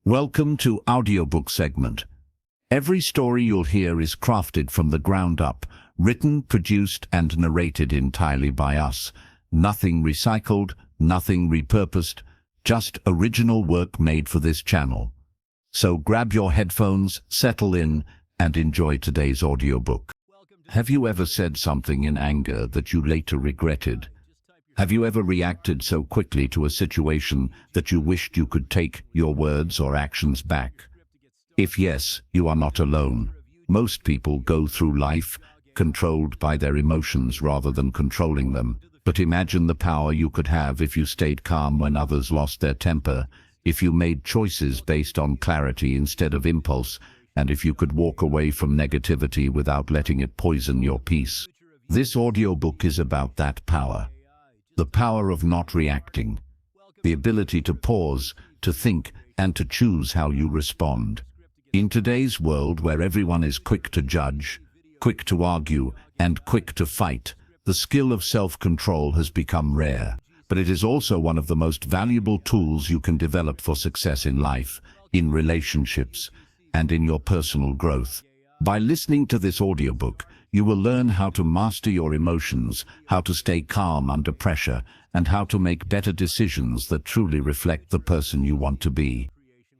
Welcome to Audiobook segment. Every story you'll hear is crafted from the ground up, written, produced, and narrated entirely by us. Nothing recycled, nothing repurposed, just original work made for this channel. So grab your headphones, settle in, and enjoy today's audiobook. Have you ever said something in anger that you later regretted? Have you ever reacted so quickly to a situation that you wished you could take your words or actions back? If yes, you are not alone. Most people go through life controlled by their emotions rather than controlling them. But imagine the power you could have if you stayed calm when others lost their temper, if you made choices based on clarity instead of impulse, and if you could walk away from negativity without letting it poison your peace. This audiobook is about that power. The power of not reacting. The ability to pause, to think, and to choose how you respond. In today's world where everyone is quick to judge, quick to argue, and quick to fight, the skill of self-control has become rare. But it is also one of the most valuable tools you can develop for success in life, in relationships, and in your personal growth. By listening to this audiobook, you will learn how to master your emotions, how to stay calm under pressure, and how to make better decisions that truly reflect the person you want to be.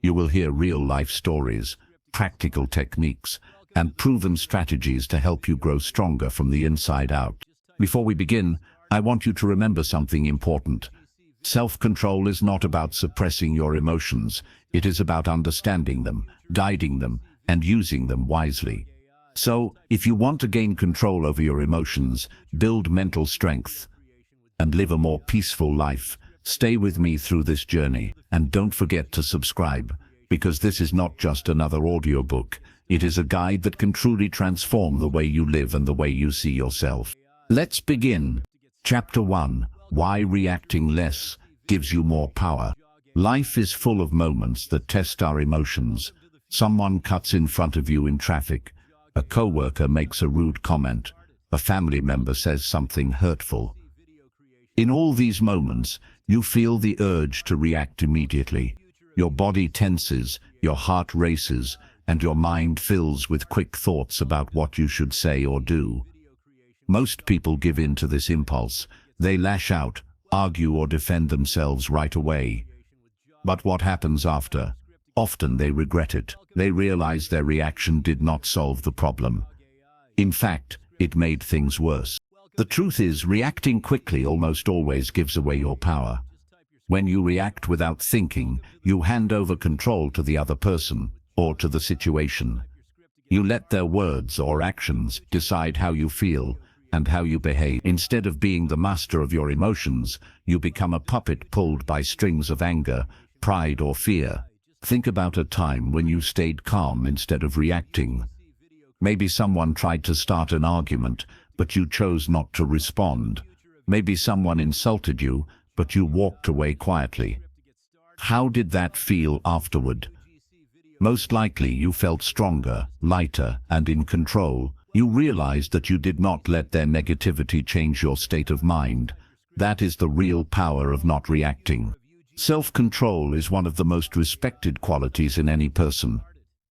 You will hear real-life stories, practical techniques, and proven strategies to help you grow stronger from the inside out. Before we begin, I want you to remember something important. Self-control is not about suppressing your emotions. It is about understanding them, guiding them, and using them wisely. So, if you want to gain control over your emotions, build mental strength, and live a more peaceful life, stay with me through this journey, and don't forget to subscribe, because this is not just another audiobook. It is a guide that can truly transform the way you live and the way you see yourself. Let's begin. Chapter 1. Why reacting less gives you more power. Life is full of moments that test our emotions. Someone cuts in front of you in traffic. A coworker makes a rude comment. A family member says something hurtful. In all these moments, you feel the urge to react immediately. Your body tenses, your heart races, and your mind fills with quick thoughts about what you should say or do. Most people give in to this impulse. They lash out, argue, or defend themselves right away. But what happens after? Often they regret it. They realize their reaction did not solve the problem. In fact, it made things worse. The truth is, reacting quickly almost always gives away your power. When you react without thinking, you hand over control to the other person or to the situation. You let their words or actions decide how you feel and how you behave. Instead of being the master of your emotions, you become a puppet pulled by strings of anger, pride, or fear. Think about a time when you stayed calm instead of reacting. Maybe someone tried to start an argument, but you chose not to respond. Maybe someone insulted you, but you walked away quietly. How did that feel afterward? Most likely you felt stronger, lighter, and in control. You realized that you did not let their negativity change your state of mind. That is the real power of not reacting. Self-control is one of the most respected qualities in any person.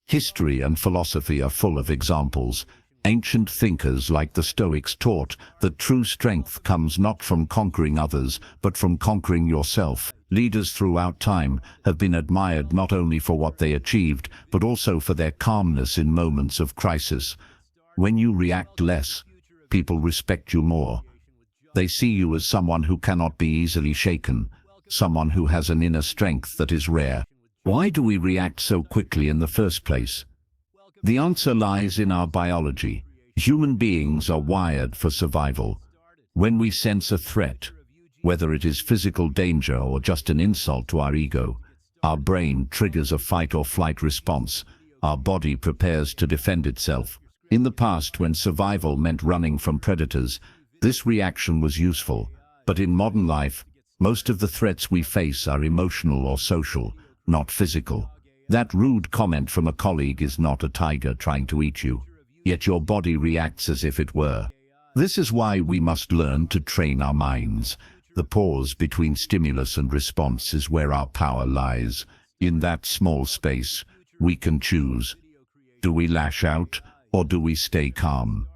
History and philosophy are full of examples. Ancient thinkers like the Stoics taught that true strength comes not from conquering others, but from conquering yourself. Leaders throughout time have been admired not only for what they achieved, but also for their calmness in moments of crisis. When you react less, people respect you more. They see you as someone who cannot be easily shaken, someone who has an inner strength that is rare. Why do we react so quickly in the first place? The answer lies in our biology. Human beings are wired for survival. When we sense a threat, whether it is physical danger or just an insult to our ego, our brain triggers a fight or flight response. Our body prepares to defend itself. In the past, when survival meant running from predators, this reaction was useful. But in modern life, most of the threats we face are emotional or social, not physical. That rude comment from a colleague is not a tiger trying to eat you, yet your body reacts as if it were. This is why we must learn to train our minds. The pause between stimulus and response is where our power lies. In that small space, we can choose. Do we lash out, or do we stay calm?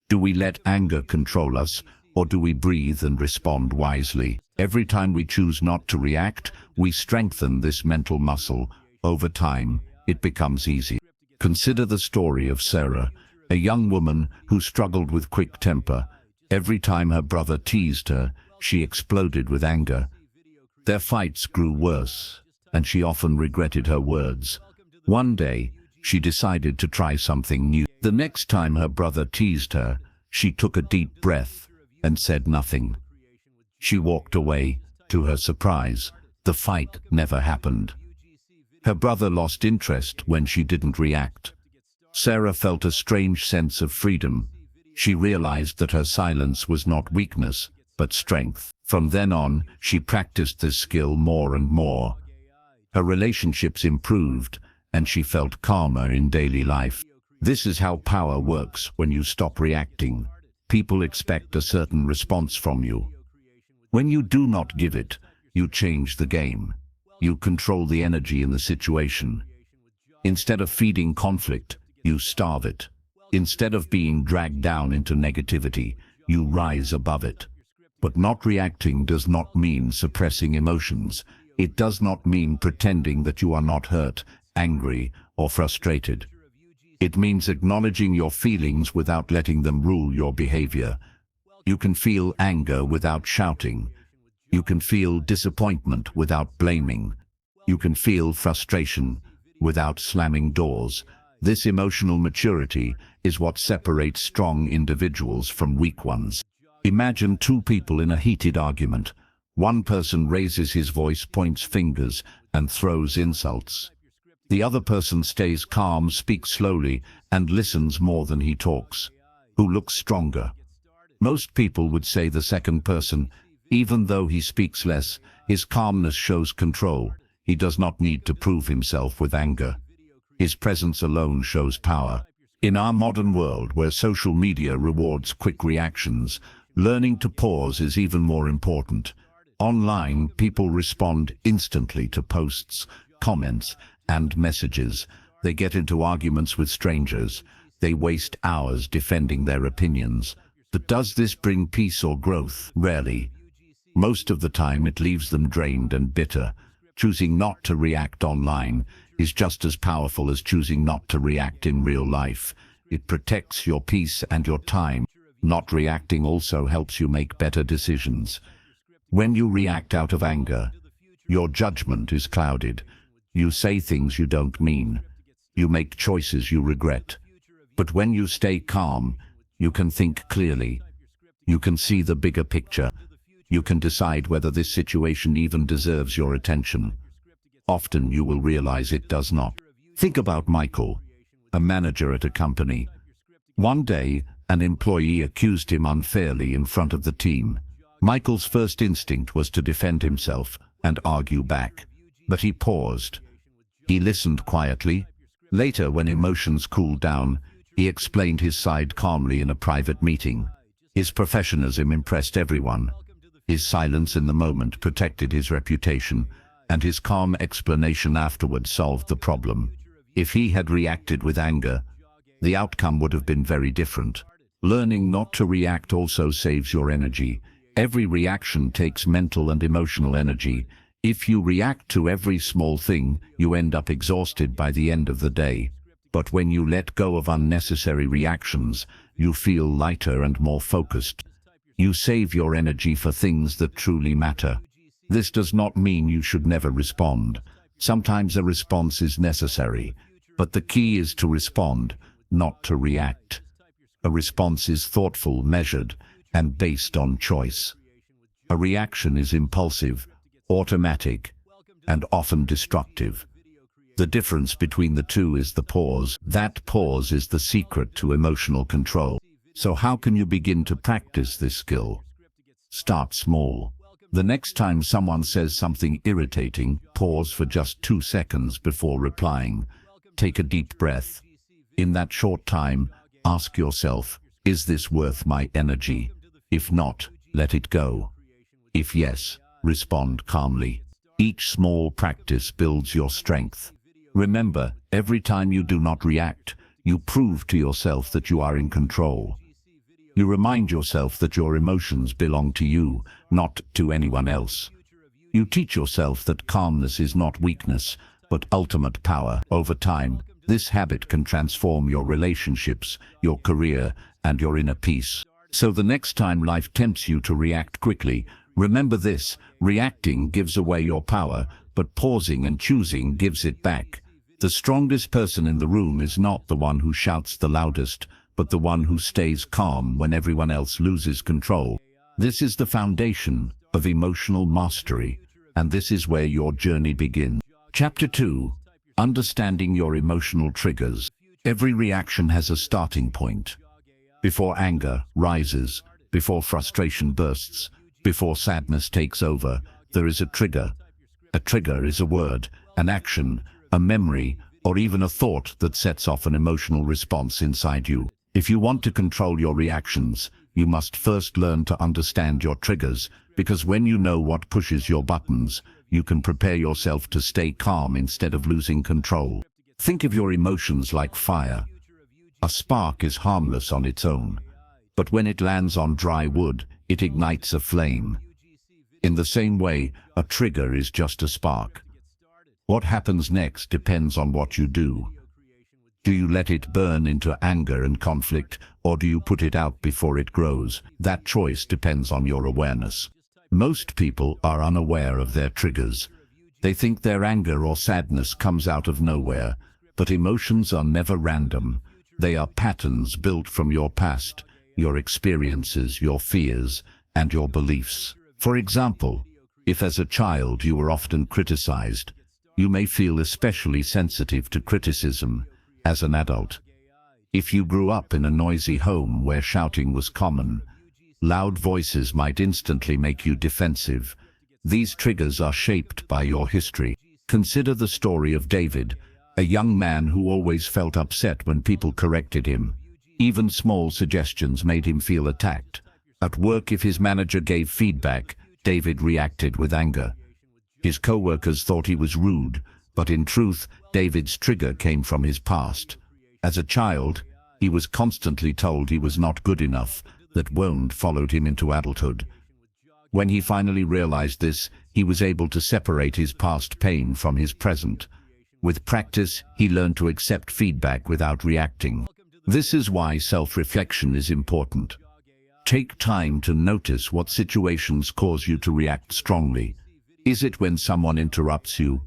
Do we let anger control us, or do we breathe and respond wisely? Every time we choose not to react, we strengthen this mental muscle. Over time, it becomes easy. Consider the story of Sarah, a young woman who struggled with quick temper. Every time her brother teased her, she exploded with anger. Their fights grew worse, and she often regretted her words. One day, she decided to try something new. The next time her brother teased her, she took a deep breath and said nothing. She walked away. To her surprise, the fight never happened. Her brother lost interest when she didn't react. Sarah felt a strange sense of freedom. She realized that her silence was not weakness, but strength. From then on, she practiced this skill more and more. Her relationships improved, and she felt calmer in daily life. This is how power works when you stop reacting. People expect a certain response from you. When you do not give it, you change the game. You control the energy in the situation. Instead of feeding conflict, you starve it. Instead of being dragged down into negativity, you rise above it. But not reacting does not mean suppressing emotions. It does not mean pretending that you are not hurt, angry, or frustrated. It means acknowledging your feelings without letting them rule your behavior. You can feel anger without shouting. You can feel disappointment without blaming. You can feel frustration without slamming doors. This emotional maturity is what separates strong individuals from weak ones. Imagine two people in a heated argument. One person raises his voice, points fingers, and throws insults. The other person stays calm, speaks slowly, and listens more than he talks. Who looks stronger? Most people would say the second person. Even though he speaks less, his calmness shows control. He does not need to prove himself with anger. His presence alone shows power. In our modern world, where social media rewards quick reactions, learning to pause is even more important. Online, people respond instantly to posts, comments, and messages. They get into arguments with strangers. They waste hours defending their opinions. But does this bring peace or growth? Rarely. Most of the time it leaves them drained and bitter. Choosing not to react online is just as powerful as choosing not to react in real life. It protects your peace and your time. Not reacting also helps you make better decisions. When you react out of anger, your judgment is clouded. You say things you don't mean. You make choices you regret. But when you stay calm, you can think clearly. You can see the bigger picture. You can decide whether this situation even deserves your attention. Often you will realize it does not. Think about Michael, a manager at a company. One day, an employee accused him unfairly in front of the team. Michael's first instinct was to defend himself and argue back. But he paused. He listened quietly. Later, when emotions cooled down, he explained his side calmly in a private meeting. His professionalism impressed everyone. His silence in the moment protected his reputation, and his calm explanation afterward solved the problem. If he had reacted with anger, the outcome would have been very different. Learning not to react also saves your energy. Every reaction takes mental and emotional energy. If you react to every small thing, you end up exhausted by the end of the day. But when you let go of unnecessary reactions, you feel lighter and more focused. You save your energy for things that truly matter. This does not mean you should never respond. Sometimes a response is necessary, but the key is to respond, not to react. A response is thoughtful, measured, and based on choice. A reaction is impulsive, automatic, and often destructive. The difference between the two is the pause. That pause is the secret to emotional control. So how can you begin to practice this skill? Start small. The next time someone says something irritating, pause for just 2 seconds before replying. Take a deep breath. In that short time, ask yourself, is this worth my energy? If not, let it go. If yes, respond calmly. Each small practice builds your strength. Remember, every time you do not react, you prove to yourself that you are in control. You remind yourself that your emotions belong to you, not to anyone else. You teach yourself that calmness is not weakness, but ultimate power. Over time, this habit can transform your relationships, your career, and your inner peace. So the next time life tempts you to react quickly, remember this: reacting gives away your power, but pausing and choosing gives it back. The strongest person in the room is not the one who shouts the loudest, but the one who stays calm when everyone else loses control. This is the foundation of emotional mastery, and this is where your journey begins. Chapter 2. Understanding your emotional triggers. Every reaction has a starting point. Before anger rises, before frustration bursts, before sadness takes over, there is a trigger. A trigger is a word, an action, a memory, or even a thought that sets off an emotional response inside you. If you want to control your reactions, you must first learn to understand your triggers, because when you know what pushes your buttons, you can prepare yourself to stay calm instead of losing control. Think of your emotions like fire. A spark is harmless on its own, but when it lands on dry wood, it ignites a flame. In the same way, a trigger is just a spark. What happens next depends on what you do. Do you let it burn into anger and conflict, or do you put it out before it grows? That choice depends on your awareness. Most people are unaware of their triggers. They think their anger or sadness comes out of nowhere, but emotions are never random. They are patterns built from your past, your experiences, your fears, and your beliefs. For example, if as a child you were often criticized, you may feel especially sensitive to criticism as an adult. If you grew up in a noisy home where shouting was common, loud voices might instantly make you defensive. These triggers are shaped by your history. Consider the story of David, a young man who always felt upset when people corrected him. Even small suggestions made him feel attacked. At work, if his manager gave feedback, David reacted with anger. His co-workers thought he was rude, but in truth, David's trigger came from his past. As a child, he was constantly told he was not good enough. That wound followed him into adulthood. When he finally realized this, he was able to separate his past pain from his present. With practice, he learned to accept feedback without reacting. This is why self-reflection is important. Take time to notice what situations cause you to react strongly. Is it when someone interrupts you?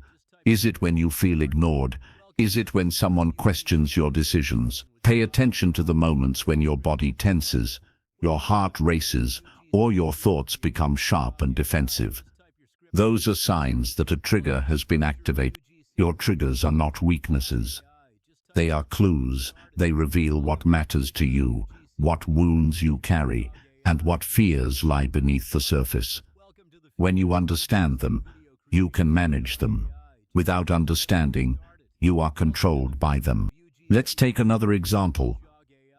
Is it when you feel ignored? Is it when someone questions your decisions? Pay attention to the moments when your body tenses, your heart races, or your thoughts become sharp and defensive. Those are signs that a trigger has been activated. Your triggers are not weaknesses. They are clues. They reveal what matters to you, what wounds you carry, and what fears lie beneath the surface. When you understand them, you can manage them. Without understanding, you are controlled by them. Let's take another example.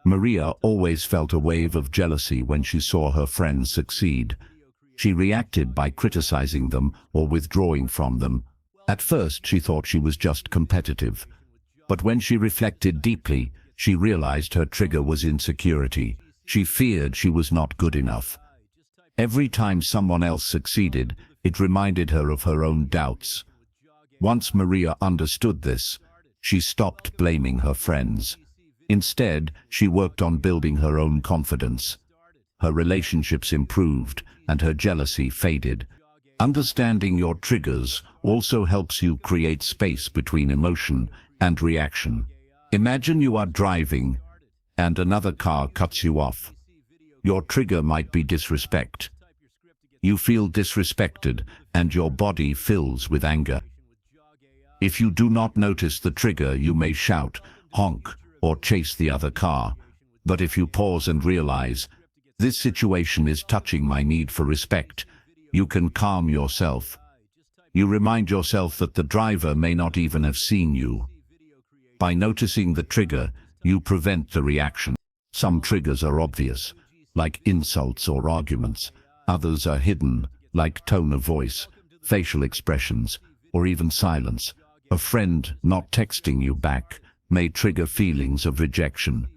Maria always felt a wave of jealousy when she saw her friends succeed. She reacted by criticizing them or withdrawing from them. At first, she thought she was just competitive. But when she reflected deeply, she realized her trigger was insecurity. She feared she was not good enough. Every time someone else succeeded, it reminded her of her own doubts. Once Maria understood this, she stopped blaming her friends. Instead, she worked on building her own confidence. Her relationships improved, and her jealousy faded. Understanding your triggers also helps you create space between emotion and reaction. Imagine you are driving, and another car cuts you off. Your trigger might be disrespect. You feel disrespected, and your body fills with anger. If you do not notice the trigger, you may shout, honk, or chase the other car. But if you pause and realize, this situation is touching my need for respect, you can calm yourself. You remind yourself that the driver may not even have seen you. By noticing the trigger, you prevent the reaction. Some triggers are obvious, like insults or arguments. Others are hidden, like tone of voice, facial expressions, or even silence. A friend not texting you back may trigger feelings of rejection.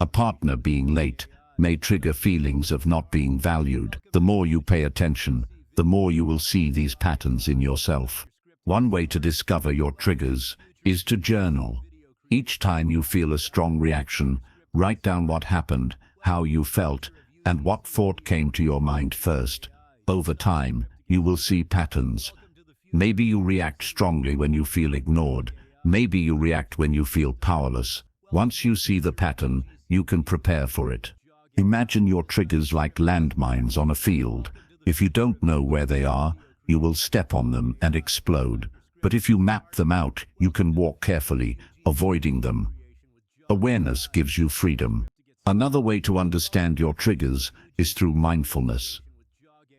A partner being late may trigger feelings of not being valued. The more you pay attention, the more you will see these patterns in yourself. One way to discover your triggers is to journal. Each time you feel a strong reaction, write down what happened, how you felt, and what thought came to your mind first. Over time, you will see patterns. Maybe you react strongly when you feel ignored. Maybe you react when you feel powerless. Once you see the pattern, you can prepare for it. Imagine your triggers like landmines on a field. If you don't know where they are, you will step on them and explode. But if you map them out, you can walk carefully, avoiding them. Awareness gives you freedom. Another way to understand your triggers is through mindfulness.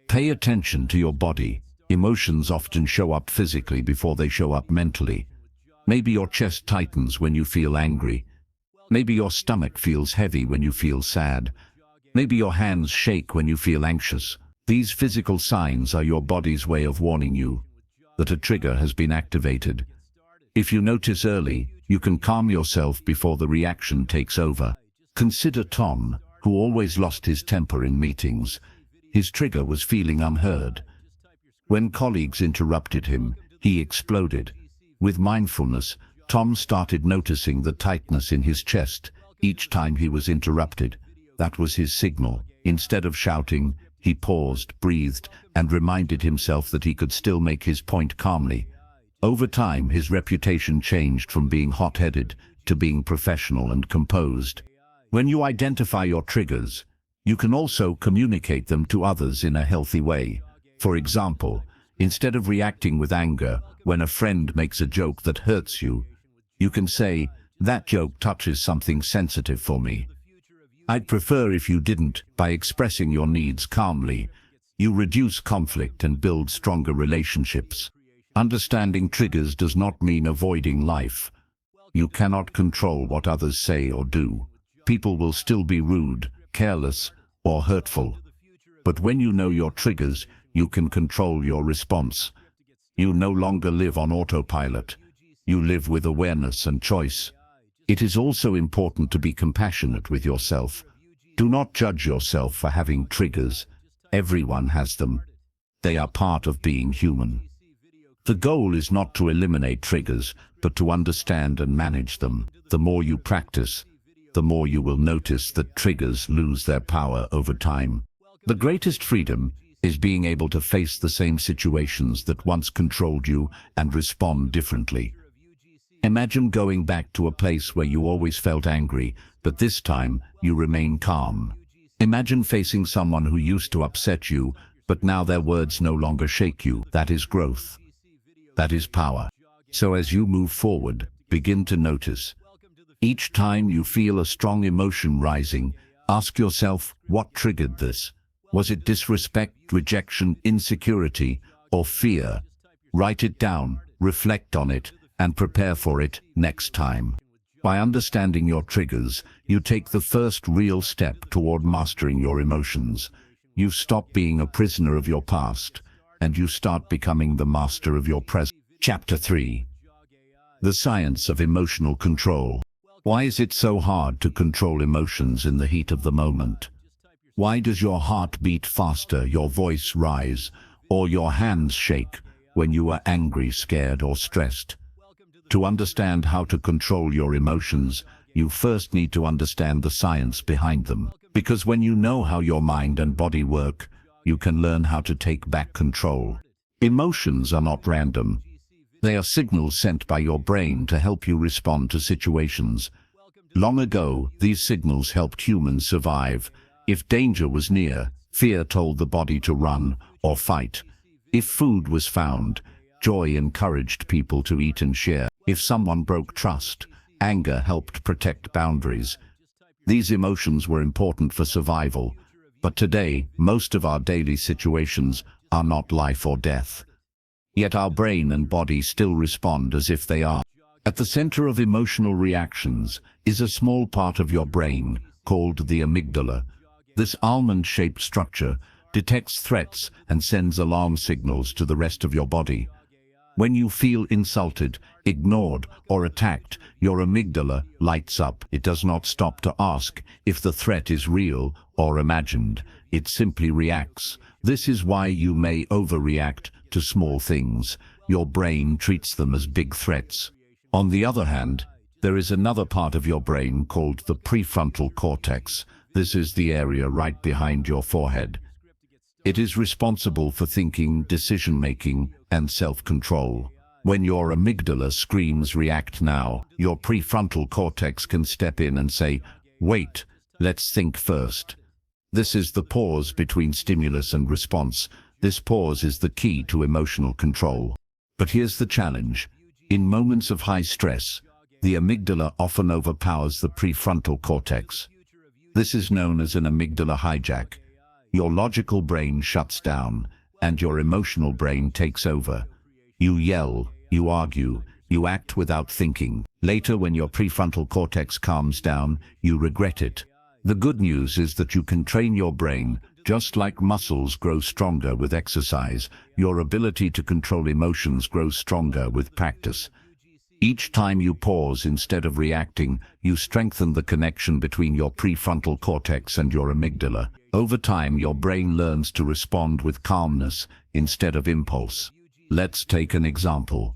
Pay attention to your body. Emotions often show up physically before they show up mentally. Maybe your chest tightens when you feel angry. Maybe your stomach feels heavy when you feel sad. Maybe your hands shake when you feel anxious. These physical signs are your body's way of warning you that a trigger has been activated. If you notice early, you can calm yourself before the reaction takes over. Consider Tom, who always lost his temper in meetings. His trigger was feeling unheard. When colleagues interrupted him, he exploded. With mindfulness, Tom started noticing the tightness in his chest each time he was interrupted. That was his signal. Instead of shouting, he paused, breathed, and reminded himself that he could still make his point calmly. Over time, his reputation changed from being hot-headed to being professional and composed. When you identify your triggers, you can also communicate them to others in a healthy way. For example, instead of reacting with anger when a friend makes a joke that hurts you, you can say, "That joke touches something sensitive for me. I'd prefer if you didn't." By expressing your needs calmly, you reduce conflict and build stronger relationships. Understanding triggers does not mean avoiding life. You cannot control what others say or do. People will still be rude, careless, or hurtful. But when you know your triggers, you can control your response. You no longer live on autopilot. You live with awareness and choice. It is also important to be compassionate with yourself. Do not judge yourself for having triggers. Everyone has them. They are part of being human. The goal is not to eliminate triggers, but to understand and manage them. The more you practice, the more you will notice that triggers lose their power over time. The greatest freedom is being able to face the same situations that once controlled you and respond differently. Imagine going back to a place where you always felt angry, but this time you remain calm. Imagine facing someone who used to upset you, but now their words no longer shake you. That is growth. That is power. So as you move forward, begin to notice. Each time you feel a strong emotion rising, ask yourself, what triggered this? Was it disrespect, rejection, insecurity, or fear? Write it down, reflect on it, and prepare for it next time. By understanding your triggers, you take the first real step toward mastering your emotions. You stop being a prisoner of your past, and you start becoming the master of your present. Chapter 3. The Science of Emotional Control. Why is it so hard to control emotions in the heat of the moment? Why does your heart beat faster, your voice rise, or your hands shake when you are angry, scared, or stressed? To understand how to control your emotions, you first need to understand the science behind them. Because when you know how your mind and body work, you can learn how to take back control. Emotions are not random. They are signals sent by your brain to help you respond to situations. Long ago, these signals helped humans survive. If danger was near, fear told the body to run or fight. If food was found, joy encouraged people to eat and share. If someone broke trust, anger helped protect boundaries. These emotions were important for survival, but today, most of our daily situations are not life or death. Yet our brain and body still respond as if they are. At the center of emotional reactions is a small part of your brain called the amygdala. This almond-shaped structure detects threats, and sends alarm signals to the rest of your body. When you feel insulted, ignored, or attacked, your amygdala lights up. It does not stop to ask if the threat is real or imagined. It simply reacts. This is why you may overreact to small things. Your brain treats them as big threats. On the other hand, there is another part of your brain called the prefrontal cortex. This is the area right behind your forehead. It is responsible for thinking, decision-making, and self-control. When your amygdala screams, "React now," your prefrontal cortex can step in and say, "Wait, let's think first." This is the pause between stimulus and response. This pause is the key to emotional control. But here's the challenge. In moments of high stress, the amygdala often overpowers the prefrontal cortex. This is known as an amygdala hijack. Your logical brain shuts down, and your emotional brain takes over. You yell, you argue, you act without thinking. Later, when your prefrontal cortex calms down, you regret it. The good news is that you can train your brain. Just like muscles grow stronger with exercise, your ability to control emotions grows stronger with practice. Each time you pause instead of reacting, you strengthen the connection between your prefrontal cortex and your amygdala. Over time, your brain learns to respond with calmness instead of impulse. Let's take an example.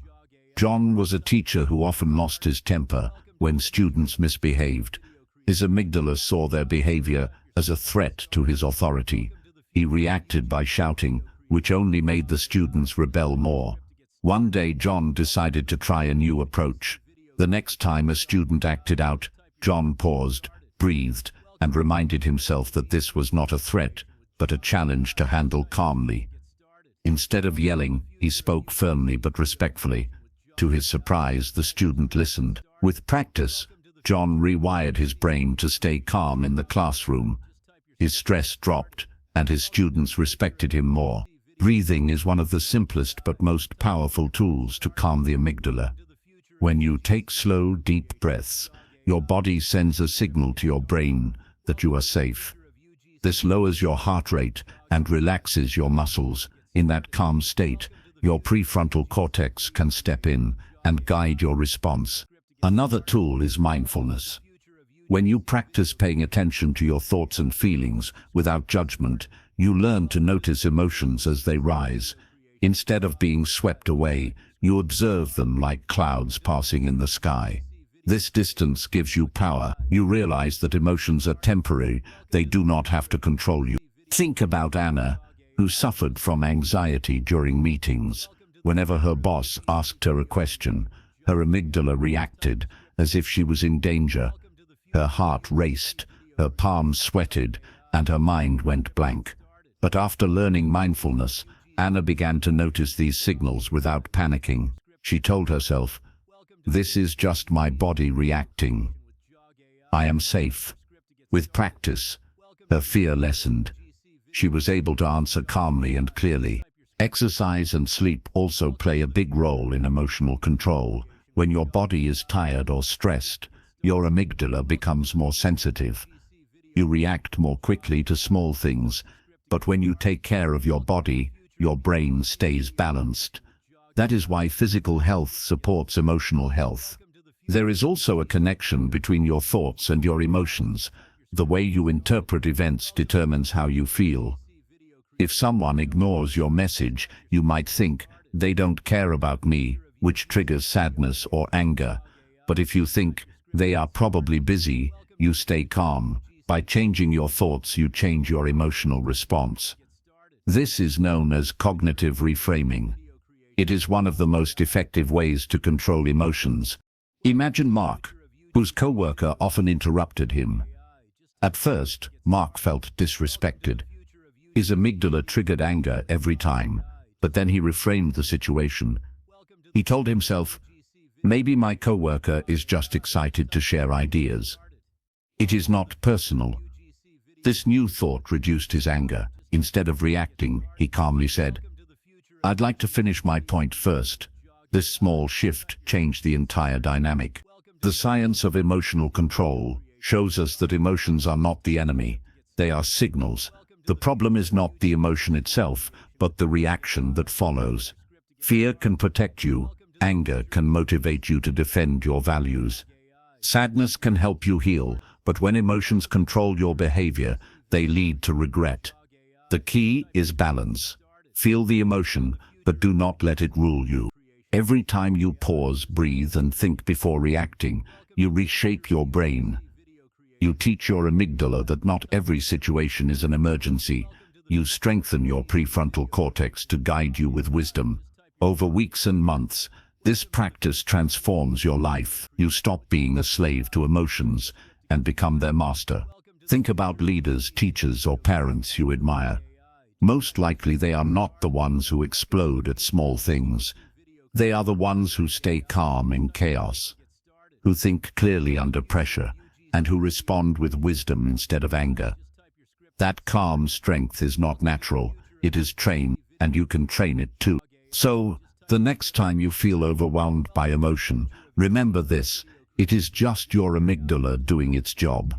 John was a teacher who often lost his temper when students misbehaved. His amygdala saw their behavior as a threat to his authority. He reacted by shouting, which only made the students rebel more. One day, John decided to try a new approach. The next time a student acted out, John paused, breathed, and reminded himself that this was not a threat, but a challenge to handle calmly. Instead of yelling, he spoke firmly but respectfully. To his surprise, the student listened. With practice, John rewired his brain to stay calm in the classroom. His stress dropped, and his students respected him more. Breathing is one of the simplest but most powerful tools to calm the amygdala. When you take slow, deep breaths, your body sends a signal to your brain that you are safe. This lowers your heart rate and relaxes your muscles. In that calm state, your prefrontal cortex can step in and guide your response. Another tool is mindfulness. When you practice paying attention to your thoughts and feelings without judgment, you learn to notice emotions as they rise. Instead of being swept away, you observe them like clouds passing in the sky. This distance gives you power. You realize that emotions are temporary. They do not have to control you. Think about Anna, who suffered from anxiety during meetings. Whenever her boss asked her a question, her amygdala reacted as if she was in danger. Her heart raced, her palms sweated, and her mind went blank. But after learning mindfulness, Anna began to notice these signals without panicking. She told herself, "This is just my body reacting. I am safe." With practice, her fear lessened. She was able to answer calmly and clearly. Exercise and sleep also play a big role in emotional control. When your body is tired or stressed, your amygdala becomes more sensitive. You react more quickly to small things, but when you take care of your body, your brain stays balanced. That is why physical health supports emotional health. There is also a connection between your thoughts and your emotions. The way you interpret events determines how you feel. If someone ignores your message, you might think, "They don't care about me," which triggers sadness or anger. But if you think, "They are probably busy," you stay calm. By changing your thoughts, you change your emotional response. This is known as cognitive reframing. It is one of the most effective ways to control emotions. Imagine Mark, whose coworker often interrupted him. At first, Mark felt disrespected. His amygdala triggered anger every time, but then he reframed the situation. He told himself, "Maybe my coworker is just excited to share ideas. It is not personal." This new thought reduced his anger. Instead of reacting, he calmly said, "I'd like to finish my point first." This small shift changed the entire dynamic. The science of emotional control shows us that emotions are not the enemy. They are signals. The problem is not the emotion itself, but the reaction that follows. Fear can protect you. Anger can motivate you to defend your values. Sadness can help you heal, but when emotions control your behavior, they lead to regret. The key is balance. Feel the emotion, but do not let it rule you. Every time you pause, breathe, and think before reacting, you reshape your brain. You teach your amygdala that not every situation is an emergency. You strengthen your prefrontal cortex to guide you with wisdom. Over weeks and months, this practice transforms your life. You stop being a slave to emotions and become their master. Think about leaders, teachers, or parents you admire. Most likely they are not the ones who explode at small things. They are the ones who stay calm in chaos, who think clearly under pressure, and who respond with wisdom instead of anger. That calm strength is not natural, it is trained, and you can train it too. So, the next time you feel overwhelmed by emotion, remember this: it is just your amygdala doing its job.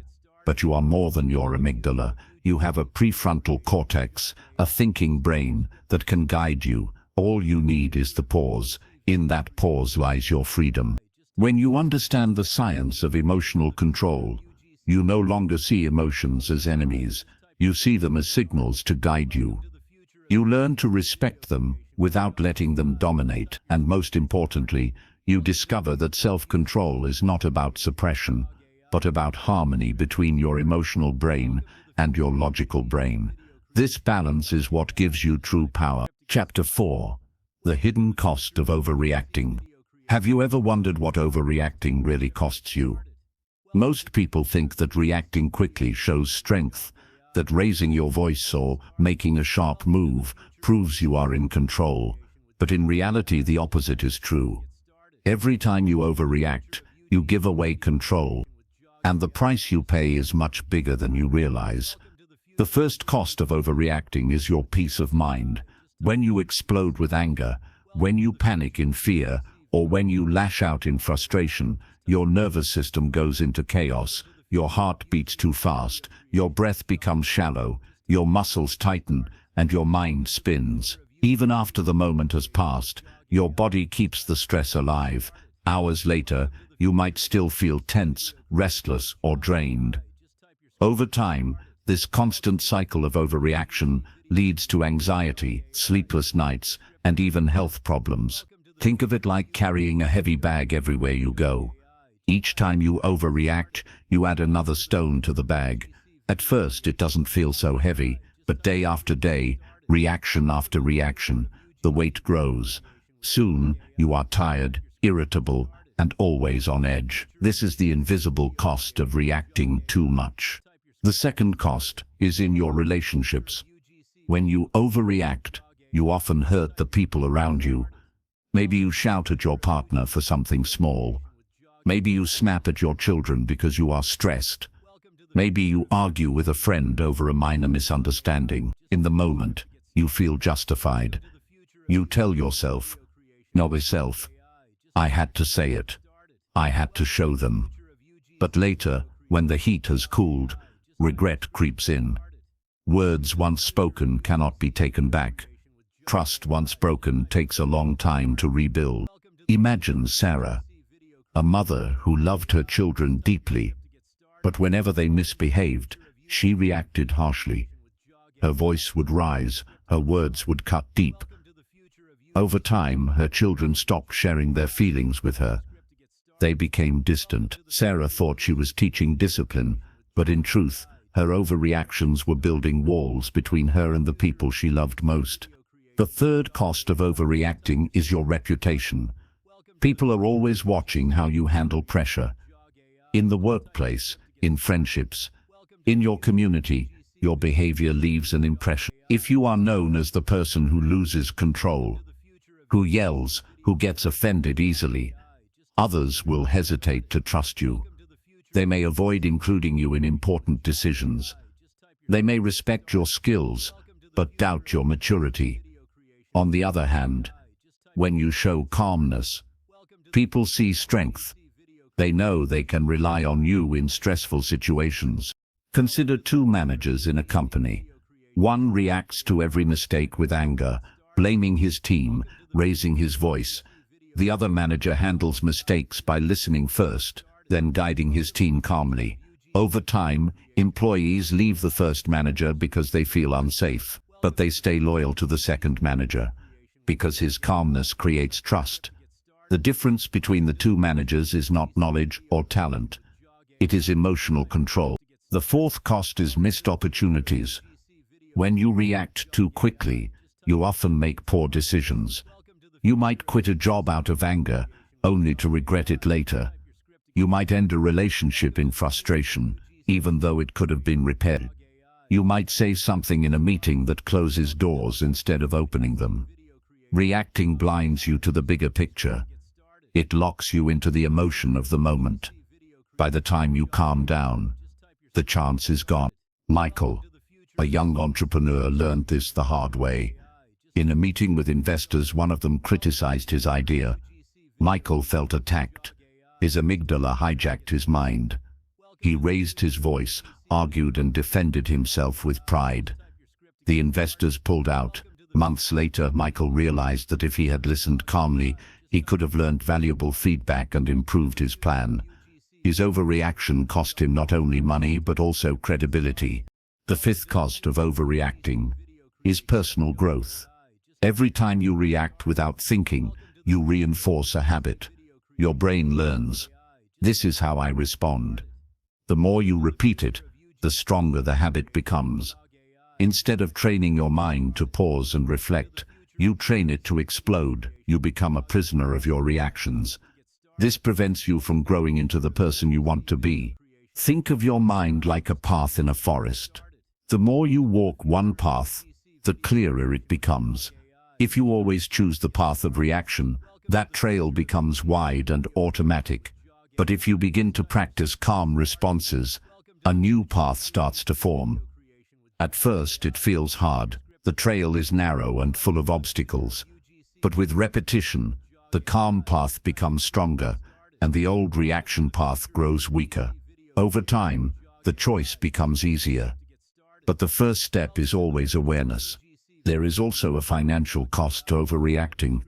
But you are more than your amygdala. You have a prefrontal cortex, a thinking brain that can guide you. All you need is the pause. In that pause lies your freedom. When you understand the science of emotional control, you no longer see emotions as enemies. You see them as signals to guide you. You learn to respect them without letting them dominate, and most importantly, you discover that self-control is not about suppression, but about harmony between your emotional brain and your logical brain. This balance is what gives you true power. Chapter 4. The hidden cost of overreacting. Have you ever wondered what overreacting really costs you? Most people think that reacting quickly shows strength, that raising your voice or making a sharp move proves you are in control. But in reality, the opposite is true. Every time you overreact, you give away control, and the price you pay is much bigger than you realize. The first cost of overreacting is your peace of mind. When you explode with anger, when you panic in fear, or when you lash out in frustration, your nervous system goes into chaos. Your heart beats too fast, your breath becomes shallow, your muscles tighten, and your mind spins. Even after the moment has passed, your body keeps the stress alive. Hours later, you might still feel tense, restless, or drained. Over time, this constant cycle of overreaction leads to anxiety, sleepless nights, and even health problems. Think of it like carrying a heavy bag everywhere you go. Each time you overreact, you add another stone to the bag. At first, it doesn't feel so heavy, but day after day, reaction after reaction, the weight grows. Soon, you are tired, irritable, and always on edge. This is the invisible cost of reacting too much. The second cost is in your relationships. When you overreact, you often hurt the people around you. Maybe you shout at your partner for something small. Maybe you snap at your children because you are stressed. Maybe you argue with a friend over a minor misunderstanding. In the moment, you feel justified. You tell yourself, I had to say it. I had to show them. But later, when the heat has cooled, regret creeps in. Words once spoken cannot be taken back. Trust once broken takes a long time to rebuild. Imagine Sarah, a mother who loved her children deeply, but whenever they misbehaved, she reacted harshly. Her voice would rise, her words would cut deep. Over time, her children stopped sharing their feelings with her. They became distant. Sarah thought she was teaching discipline, but in truth, her overreactions were building walls between her and the people she loved most. The third cost of overreacting is your reputation. People are always watching how you handle pressure. In the workplace, in friendships, in your community, your behavior leaves an impression. If you are known as the person who loses control, who yells, who gets offended easily, others will hesitate to trust you. They may avoid including you in important decisions. They may respect your skills, but doubt your maturity. On the other hand, when you show calmness, people see strength. They know they can rely on you in stressful situations. Consider two managers in a company. One reacts to every mistake with anger, blaming his team, raising his voice. The other manager handles mistakes by listening first, then guiding his team calmly. Over time, employees leave the first manager because they feel unsafe, but they stay loyal to the second manager, because his calmness creates trust. The difference between the two managers is not knowledge or talent. It is emotional control. The fourth cost is missed opportunities. When you react too quickly, you often make poor decisions. You might quit a job out of anger, only to regret it later. You might end a relationship in frustration, even though it could have been repaired. You might say something in a meeting that closes doors instead of opening them. Reacting blinds you to the bigger picture. It locks you into the emotion of the moment. By the time you calm down, the chance is gone. Michael, a young entrepreneur, learned this the hard way. In a meeting with investors, one of them criticized his idea. Michael felt attacked. His amygdala hijacked his mind. He raised his voice, argued and defended himself with pride. The investors pulled out. Months later, Michael realized that if he had listened calmly, he could have learned valuable feedback and improved his plan. His overreaction cost him not only money but also credibility. The fifth cost of overreacting is personal growth. Every time you react without thinking, you reinforce a habit. Your brain learns, "This is how I respond." The more you repeat it, the stronger the habit becomes. Instead of training your mind to pause and reflect, you train it to explode. You become a prisoner of your reactions. This prevents you from growing into the person you want to be. Think of your mind like a path in a forest. The more you walk one path, the clearer it becomes. If you always choose the path of reaction, that trail becomes wide and automatic. But if you begin to practice calm responses, a new path starts to form. At first it feels hard. The trail is narrow and full of obstacles. But with repetition, the calm path becomes stronger, and the old reaction path grows weaker. Over time, the choice becomes easier. But the first step is always awareness. There is also a financial cost to overreacting.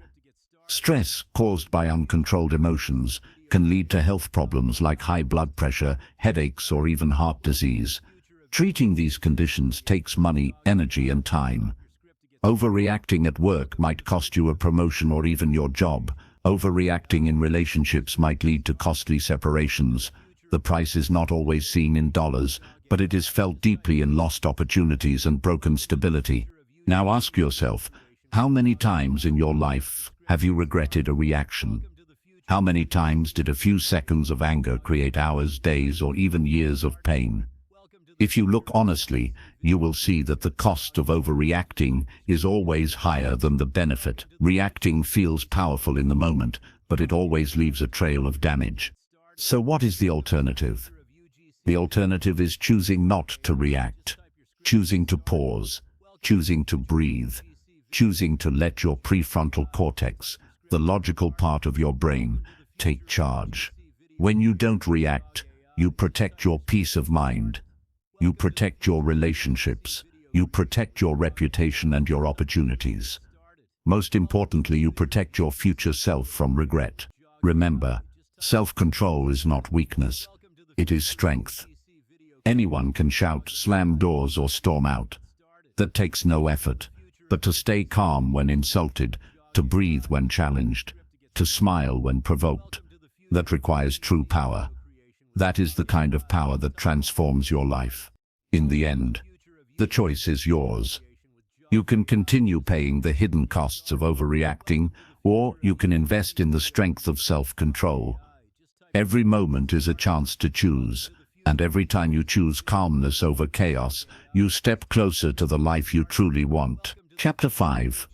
Stress caused by uncontrolled emotions can lead to health problems like high blood pressure, headaches, or even heart disease. Treating these conditions takes money, energy, and time. Overreacting at work might cost you a promotion or even your job. Overreacting in relationships might lead to costly separations. The price is not always seen in dollars, but it is felt deeply in lost opportunities and broken stability. Now ask yourself, how many times in your life have you regretted a reaction? How many times did a few seconds of anger create hours, days, or even years of pain? If you look honestly, you will see that the cost of overreacting is always higher than the benefit. Reacting feels powerful in the moment, but it always leaves a trail of damage. So what is the alternative? The alternative is choosing not to react, choosing to pause, choosing to breathe, choosing to let your prefrontal cortex, the logical part of your brain, take charge. When you don't react, you protect your peace of mind. You protect your relationships. You protect your reputation and your opportunities. Most importantly, you protect your future self from regret. Remember, self-control is not weakness. It is strength. Anyone can shout, slam doors, or storm out. That takes no effort. But to stay calm when insulted, to breathe when challenged, to smile when provoked, that requires true power. That is the kind of power that transforms your life. In the end, the choice is yours. You can continue paying the hidden costs of overreacting, or you can invest in the strength of self-control. Every moment is a chance to choose, and every time you choose calmness over chaos, you step closer to the life you truly want. Chapter 5.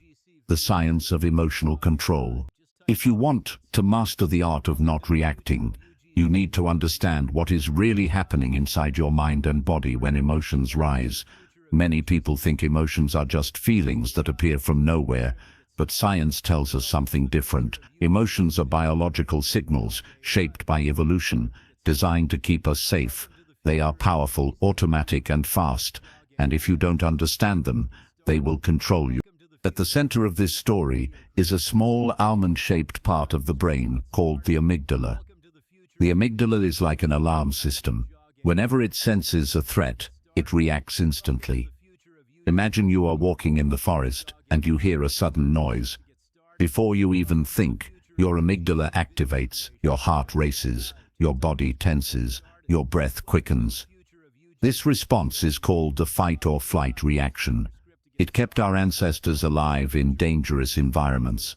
The Science of Emotional Control. If you want to master the art of not reacting, you need to understand what is really happening inside your mind and body when emotions rise. Many people think emotions are just feelings that appear from nowhere, but science tells us something different. Emotions are biological signals shaped by evolution, designed to keep us safe. They are powerful, automatic, and fast, and if you don't understand them, they will control you. At the center of this story is a small almond-shaped part of the brain called the amygdala. The amygdala is like an alarm system. Whenever it senses a threat, it reacts instantly. Imagine you are walking in the forest and you hear a sudden noise. Before you even think, your amygdala activates, your heart races, your body tenses, your breath quickens. This response is called the fight or flight reaction. It kept our ancestors alive in dangerous environments.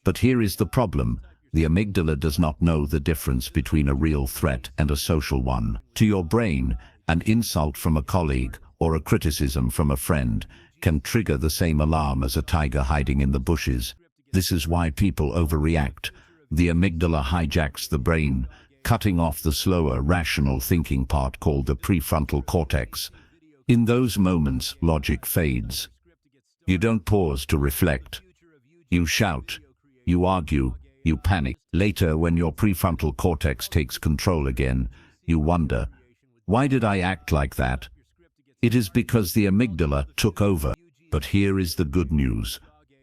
But here is the problem. The amygdala does not know the difference between a real threat and a social one. To your brain, an insult from a colleague or a criticism from a friend can trigger the same alarm as a tiger hiding in the bushes. This is why people overreact. The amygdala hijacks the brain, cutting off the slower, rational thinking part called the prefrontal cortex. In those moments, logic fades. You don't pause to reflect. You shout, you argue, you panic. Later, when your prefrontal cortex takes control again, you wonder, why did I act like that? It is because the amygdala took over. But here is the good news.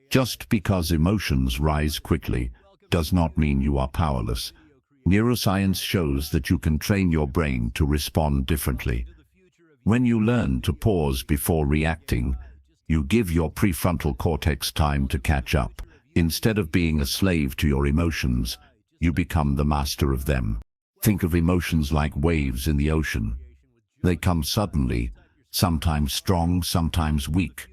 Just because emotions rise quickly does not mean you are powerless. Neuroscience shows that you can train your brain to respond differently. When you learn to pause before reacting, you give your prefrontal cortex time to catch up. Instead of being a slave to your emotions, you become the master of them. Think of emotions like waves in the ocean. They come suddenly, sometimes strong, sometimes weak.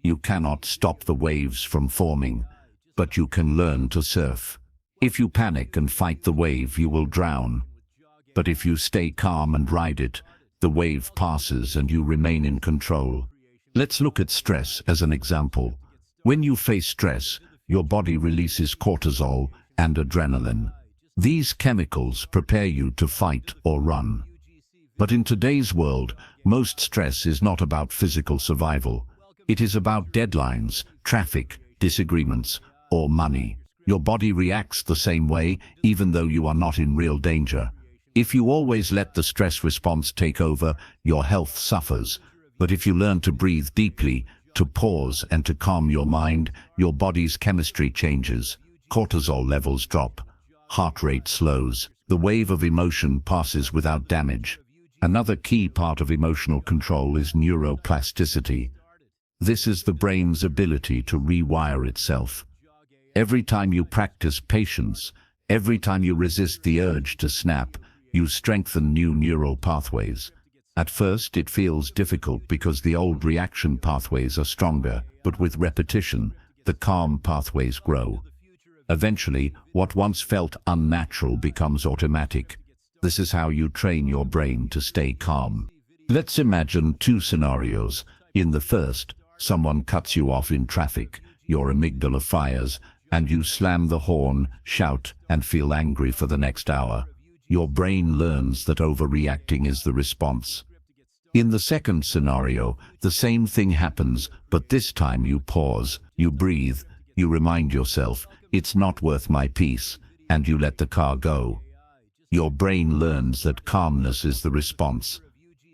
You cannot stop the waves from forming, but you can learn to surf. If you panic and fight the wave, you will drown. But if you stay calm and ride it, the wave passes and you remain in control. Let's look at stress as an example. When you face stress, your body releases cortisol and adrenaline. These chemicals prepare you to fight or run. But in today's world, most stress is not about physical survival. It is about deadlines, traffic, disagreements, or money. Your body reacts the same way, even though you are not in real danger. If you always let the stress response take over, your health suffers. But if you learn to breathe deeply, to pause and to calm your mind, your body's chemistry changes. Cortisol levels drop. Heart rate slows. The wave of emotion passes without damage. Another key part of emotional control is neuroplasticity. This is the brain's ability to rewire itself. Every time you practice patience, every time you resist the urge to snap, you strengthen new neural pathways. At first, it feels difficult because the old reaction pathways are stronger, but with repetition, the calm pathways grow. Eventually, what once felt unnatural becomes automatic. This is how you train your brain to stay calm. Let's imagine two scenarios. In the first, someone cuts you off in traffic, your amygdala fires, and you slam the horn, shout, and feel angry for the next hour. Your brain learns that overreacting is the response. In the second scenario, the same thing happens, but this time you pause, you breathe, you remind yourself, it's not worth my peace, and you let the car go. Your brain learns that calmness is the response.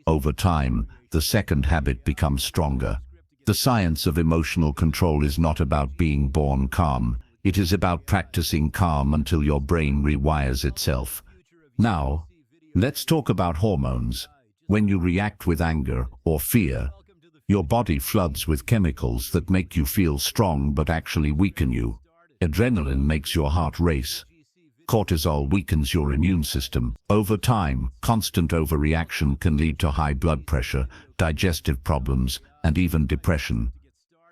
Over time, the second habit becomes stronger. The science of emotional control is not about being born calm. It is about practicing calm until your brain rewires itself. Now, let's talk about hormones. When you react with anger or fear, your body floods with chemicals that make you feel strong but actually weaken you. Adrenaline makes your heart race. Cortisol weakens your immune system. Over time, constant overreaction can lead to high blood pressure, digestive problems, and even depression.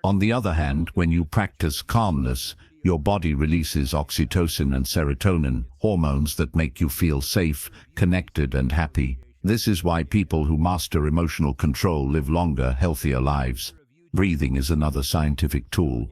On the other hand, when you practice calmness, your body releases oxytocin and serotonin, hormones that make you feel safe, connected, and happy. This is why people who master emotional control live longer, healthier lives. Breathing is another scientific tool.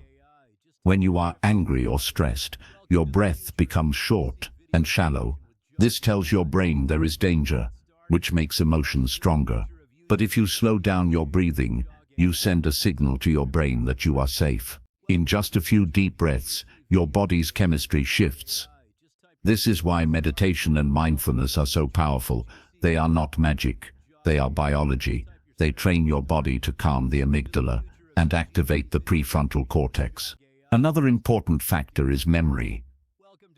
When you are angry or stressed, your breath becomes short and shallow. This tells your brain there is danger, which makes emotions stronger. But if you slow down your breathing, you send a signal to your brain that you are safe. In just a few deep breaths, your body's chemistry shifts. This is why meditation and mindfulness are so powerful. They are not magic. They are biology. They train your body to calm the amygdala and activate the prefrontal cortex. Another important factor is memory.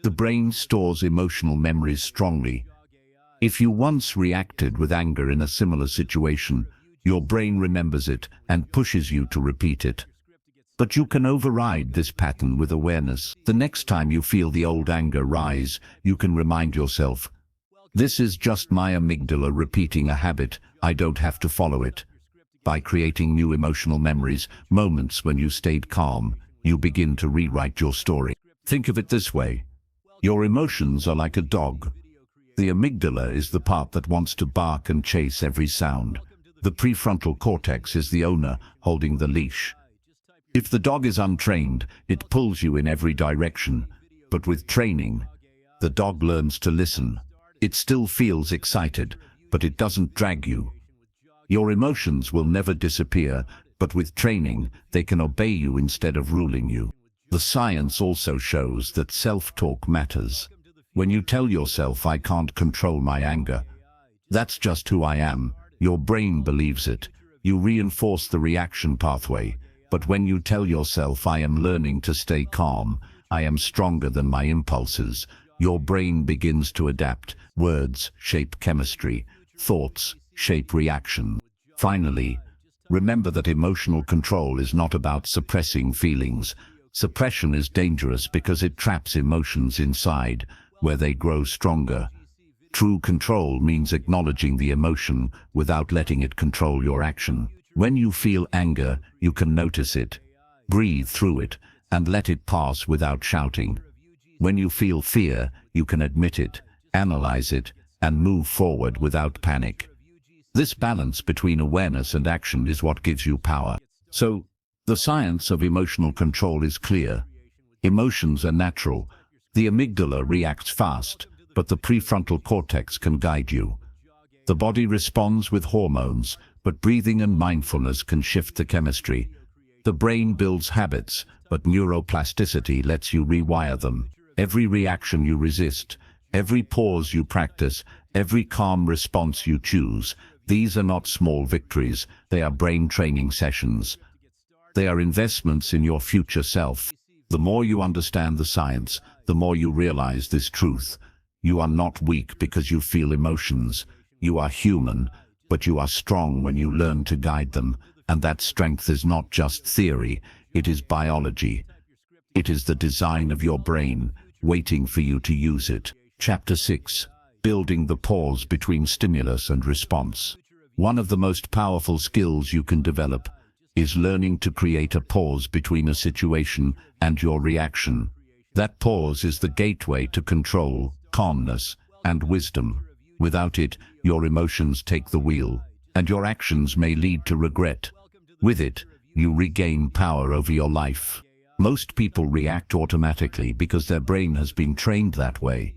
The brain stores emotional memories strongly. If you once reacted with anger in a similar situation, your brain remembers it and pushes you to repeat it. But you can override this pattern with awareness. The next time you feel the old anger rise, you can remind yourself, "This is just my amygdala repeating a habit. I don't have to follow it." By creating new emotional memories, moments when you stayed calm, you begin to rewrite your story. Think of it this way. Your emotions are like a dog. The amygdala is the part that wants to bark and chase every sound. The prefrontal cortex is the owner, holding the leash. If the dog is untrained, it pulls you in every direction. But with training, the dog learns to listen. It still feels excited, but it doesn't drag you. Your emotions will never disappear, but with training, they can obey you instead of ruling you. The science also shows that self-talk matters. When you tell yourself, "I can't control my anger," that's just who I am, your brain believes it. You reinforce the reaction pathway. But when you tell yourself, "I am learning to stay calm, I am stronger than my impulses," your brain begins to adapt. Words shape chemistry. Thoughts shape reaction. Finally, remember that emotional control is not about suppressing feelings. Suppression is dangerous because it traps emotions inside, where they grow stronger. True control means acknowledging the emotion without letting it control your action. When you feel anger, you can notice it, breathe through it, and let it pass without shouting. When you feel fear, you can admit it, analyze it, and move forward without panic. This balance between awareness and action is what gives you power. So, the science of emotional control is clear. Emotions are natural. The amygdala reacts fast, but the prefrontal cortex can guide you. The body responds with hormones, but breathing and mindfulness can shift the chemistry. The brain builds habits, but neuroplasticity lets you rewire them. Every reaction you resist, every pause you practice, every calm response you choose, these are not small victories, they are brain training sessions. They are investments in your future self. The more you understand the science, the more you realize this truth. You are not weak because you feel emotions. You are human, but you are strong when you learn to guide them. And that strength is not just theory, it is biology. It is the design of your brain, waiting for you to use it. Chapter 6. Building the pause between stimulus and response. One of the most powerful skills you can develop is learning to create a pause between a situation and your reaction. That pause is the gateway to control, calmness, and wisdom. Without it, your emotions take the wheel, and your actions may lead to regret. With it, you regain power over your life. Most people react automatically because their brain has been trained that way.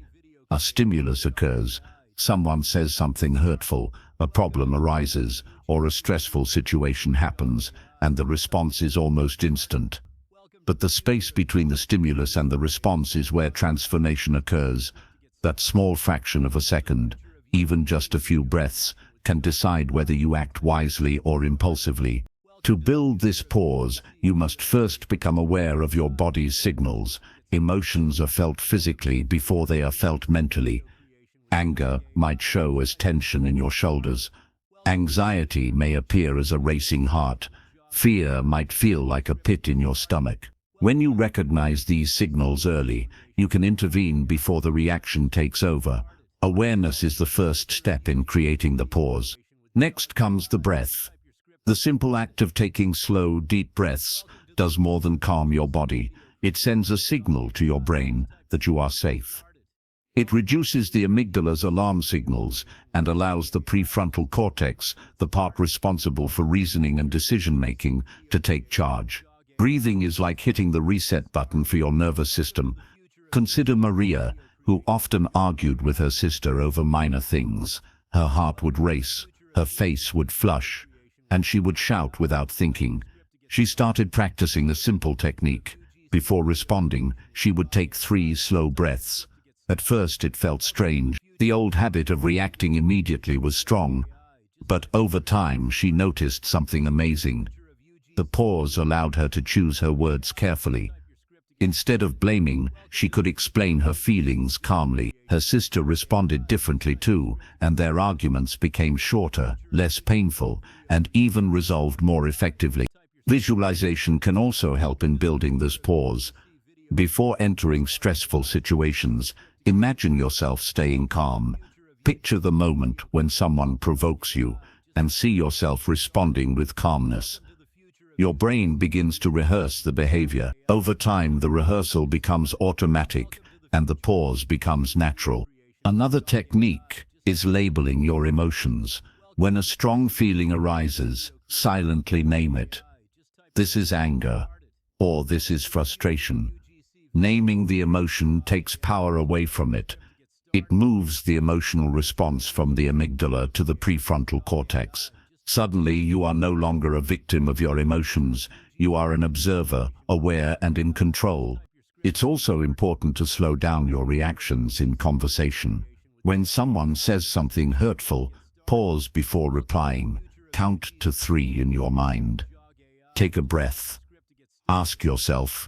A stimulus occurs, someone says something hurtful, a problem arises, or a stressful situation happens, and the response is almost instant. But the space between the stimulus and the response is where transformation occurs. That small fraction of a second, even just a few breaths, can decide whether you act wisely or impulsively. To build this pause, you must first become aware of your body's signals. Emotions are felt physically before they are felt mentally. Anger might show as tension in your shoulders. Anxiety may appear as a racing heart. Fear might feel like a pit in your stomach. When you recognize these signals early, you can intervene before the reaction takes over. Awareness is the first step in creating the pause. Next comes the breath. The simple act of taking slow, deep breaths does more than calm your body. It sends a signal to your brain that you are safe. It reduces the amygdala's alarm signals and allows the prefrontal cortex, the part responsible for reasoning and decision-making, to take charge. Breathing is like hitting the reset button for your nervous system. Consider Maria, who often argued with her sister over minor things. Her heart would race, her face would flush, and she would shout without thinking. She started practicing a simple technique. Before responding, she would take 3 slow breaths. At first it felt strange. The old habit of reacting immediately was strong. But over time, she noticed something amazing. The pause allowed her to choose her words carefully. Instead of blaming, she could explain her feelings calmly. Her sister responded differently too, and their arguments became shorter, less painful, and even resolved more effectively. Visualization can also help in building this pause. Before entering stressful situations, imagine yourself staying calm. Picture the moment when someone provokes you, and see yourself responding with calmness. Your brain begins to rehearse the behavior. Over time, the rehearsal becomes automatic, and the pause becomes natural. Another technique is labeling your emotions. When a strong feeling arises, silently name it. This is anger, or this is frustration. Naming the emotion takes power away from it. It moves the emotional response from the amygdala to the prefrontal cortex. Suddenly, you are no longer a victim of your emotions. You are an observer, aware and in control. It's also important to slow down your reactions in conversation. When someone says something hurtful, pause before replying. Count to 3 in your mind. Take a breath. Ask yourself,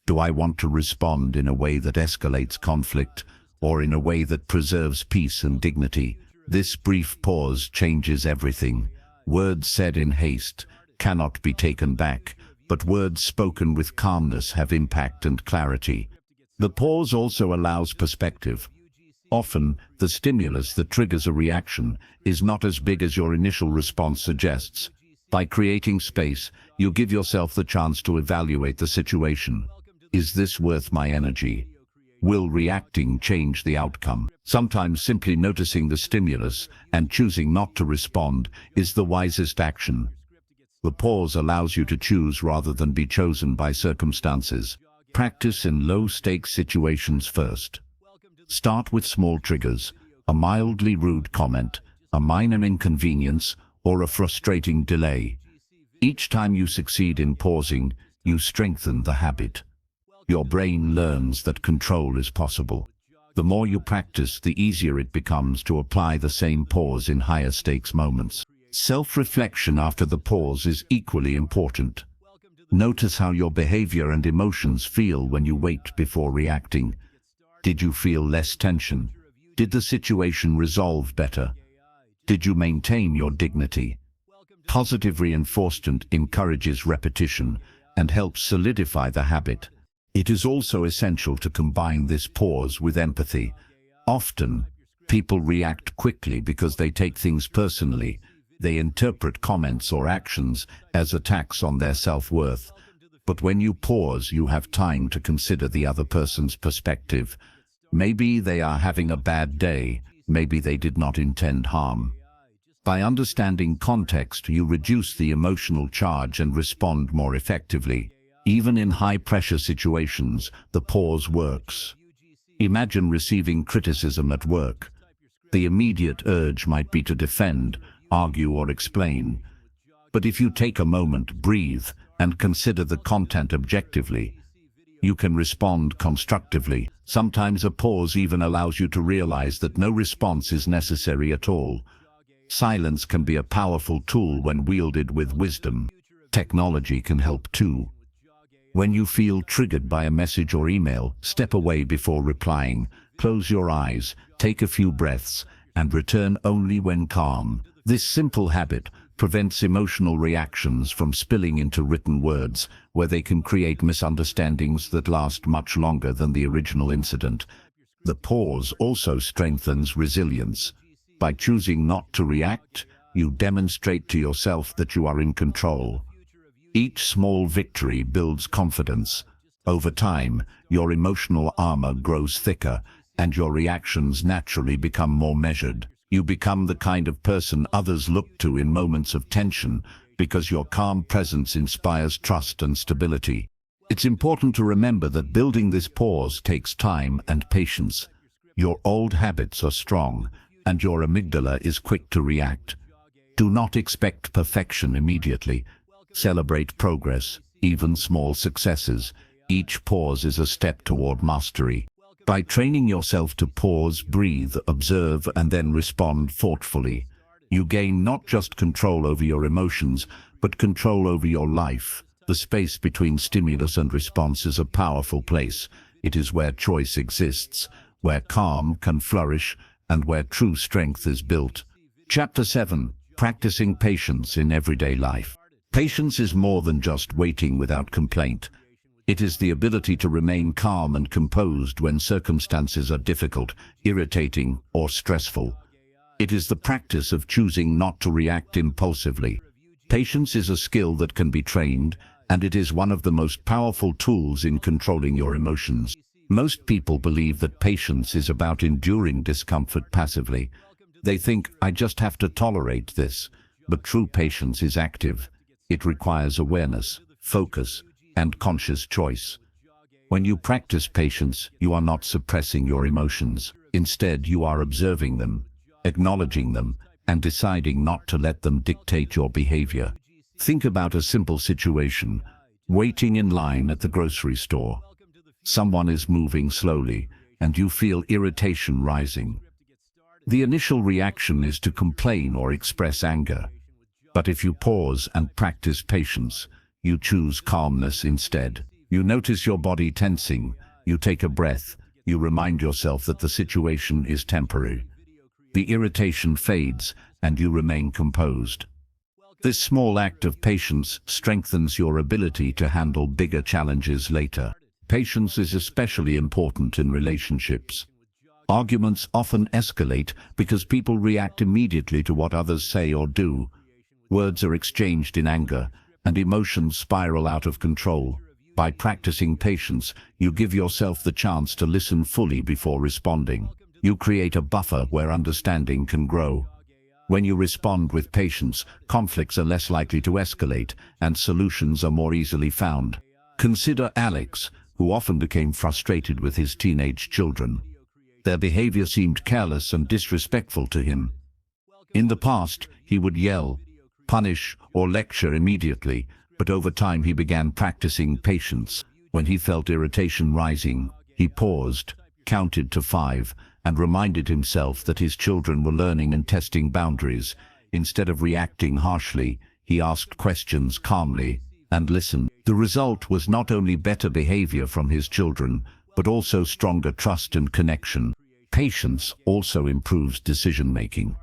do I want to respond in a way that escalates conflict, or in a way that preserves peace and dignity? This brief pause changes everything. Words said in haste cannot be taken back, but words spoken with calmness have impact and clarity. The pause also allows perspective. Often, the stimulus that triggers a reaction is not as big as your initial response suggests. By creating space, you give yourself the chance to evaluate the situation. Is this worth my energy? Will reacting change the outcome? Sometimes simply noticing the stimulus and choosing not to respond is the wisest action. The pause allows you to choose rather than be chosen by circumstances. Practice in low-stakes situations first. Start with small triggers, a mildly rude comment, a minor inconvenience, or a frustrating delay. Each time you succeed in pausing, you strengthen the habit. Your brain learns that control is possible. The more you practice, the easier it becomes to apply the same pause in higher stakes moments. Self-reflection after the pause is equally important. Notice how your behavior and emotions feel when you wait before reacting. Did you feel less tension? Did the situation resolve better? Did you maintain your dignity? Positive reinforcement encourages repetition and helps solidify the habit. It is also essential to combine this pause with empathy. Often, people react quickly because they take things personally. They interpret comments or actions as attacks on their self-worth. But when you pause, you have time to consider the other person's perspective. Maybe they are having a bad day. Maybe they did not intend harm. By understanding context, you reduce the emotional charge and respond more effectively. Even in high-pressure situations, the pause works. Imagine receiving criticism at work. The immediate urge might be to defend, argue, or explain. But if you take a moment, breathe, and consider the content objectively, you can respond constructively. Sometimes a pause even allows you to realize that no response is necessary at all. Silence can be a powerful tool when wielded with wisdom. Technology can help too. When you feel triggered by a message or email, step away before replying. Close your eyes, take a few breaths, and return only when calm. This simple habit prevents emotional reactions from spilling into written words, where they can create misunderstandings that last much longer than the original incident. The pause also strengthens resilience. By choosing not to react, you demonstrate to yourself that you are in control. Each small victory builds confidence. Over time, your emotional armor grows thicker, and your reactions naturally become more measured. You become the kind of person others look to in moments of tension, because your calm presence inspires trust and stability. It's important to remember that building this pause takes time and patience. Your old habits are strong, and your amygdala is quick to react. Do not expect perfection immediately. Celebrate progress, even small successes. Each pause is a step toward mastery. By training yourself to pause, breathe, observe, and then respond thoughtfully, You gain not just control over your emotions, but control over your life. The space between stimulus and response is a powerful place. It is where choice exists, where calm can flourish, and where true strength is built. Chapter 7. Practicing patience in everyday life. Patience is more than just waiting without complaint. It is the ability to remain calm and composed when circumstances are difficult, irritating, or stressful. It is the practice of choosing not to react impulsively. Patience is a skill that can be trained, and it is one of the most powerful tools in controlling your emotions. Most people believe that patience is about enduring discomfort passively. They think, I just have to tolerate this. But true patience is active. It requires awareness, focus, and conscious choice. When you practice patience, you are not suppressing your emotions. Instead, you are observing them, acknowledging them, and deciding not to let them dictate your behavior. Think about a simple situation: waiting in line at the grocery store. Someone is moving slowly, and you feel irritation rising. The initial reaction is to complain or express anger. But if you pause and practice patience, you choose calmness instead. You notice your body tensing, you take a breath, you remind yourself that the situation is temporary. The irritation fades, and you remain composed. This small act of patience strengthens your ability to handle bigger challenges later. Patience is especially important in relationships. Arguments often escalate because people react immediately to what others say or do. Words are exchanged in anger, and emotions spiral out of control. By practicing patience, you give yourself the chance to listen fully before responding. You create a buffer where understanding can grow. When you respond with patience, conflicts are less likely to escalate, and solutions are more easily found. Consider Alex, who often became frustrated with his teenage children. Their behavior seemed careless and disrespectful to him. In the past, he would yell, punish, or lecture immediately, but over time he began practicing patience. When he felt irritation rising, he paused, counted to 5, and reminded himself that his children were learning and testing boundaries. Instead of reacting harshly, he asked questions calmly and listened. The result was not only better behavior from his children, but also stronger trust and connection. Patience also improves decision-making.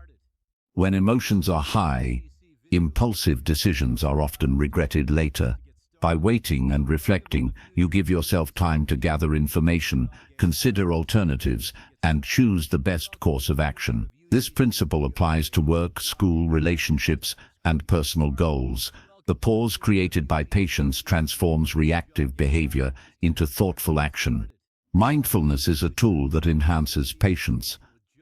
When emotions are high, impulsive decisions are often regretted later. By waiting and reflecting, you give yourself time to gather information, consider alternatives, and choose the best course of action. This principle applies to work, school, relationships, and personal goals. The pause created by patience transforms reactive behavior into thoughtful action. Mindfulness is a tool that enhances patience.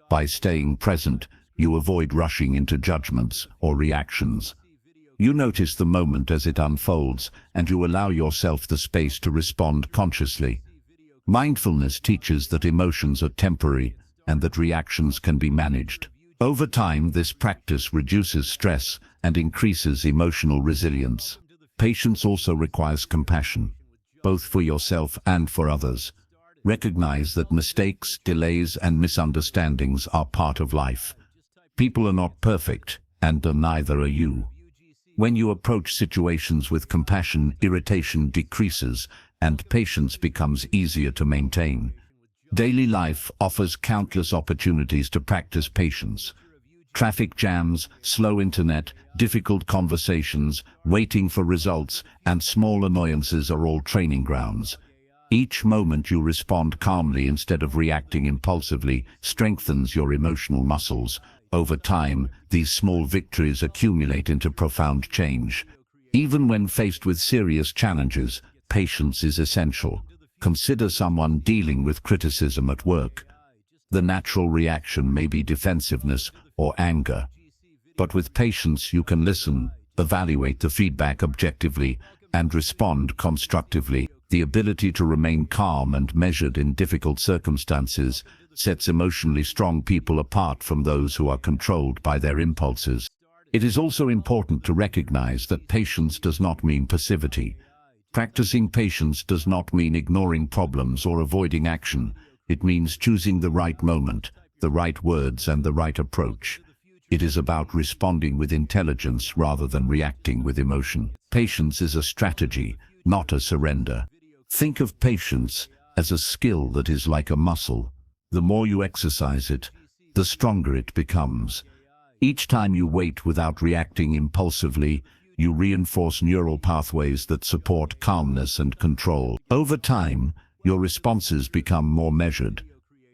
By staying present, you avoid rushing into judgments or reactions. You notice the moment as it unfolds, and you allow yourself the space to respond consciously. Mindfulness teaches that emotions are temporary and that reactions can be managed. Over time, this practice reduces stress and increases emotional resilience. Patience also requires compassion, both for yourself and for others. Recognize that mistakes, delays, and misunderstandings are part of life. People are not perfect, and neither are you. When you approach situations with compassion, irritation decreases, and patience becomes easier to maintain. Daily life offers countless opportunities to practice patience. Traffic jams, slow internet, difficult conversations, waiting for results, and small annoyances are all training grounds. Each moment you respond calmly instead of reacting impulsively strengthens your emotional muscles. Over time, these small victories accumulate into profound change. Even when faced with serious challenges, patience is essential. Consider someone dealing with criticism at work. The natural reaction may be defensiveness or anger. But with patience, you can listen, evaluate the feedback objectively, and respond constructively. The ability to remain calm and measured in difficult circumstances sets emotionally strong people apart from those who are controlled by their impulses. It is also important to recognize that patience does not mean passivity. Practicing patience does not mean ignoring problems or avoiding action. It means choosing the right moment, the right words, and the right approach. It is about responding with intelligence rather than reacting with emotion. Patience is a strategy, not a surrender. Think of patience as a skill that is like a muscle. The more you exercise it, the stronger it becomes. Each time you wait without reacting impulsively, you reinforce neural pathways that support calmness and control. Over time, your responses become more measured,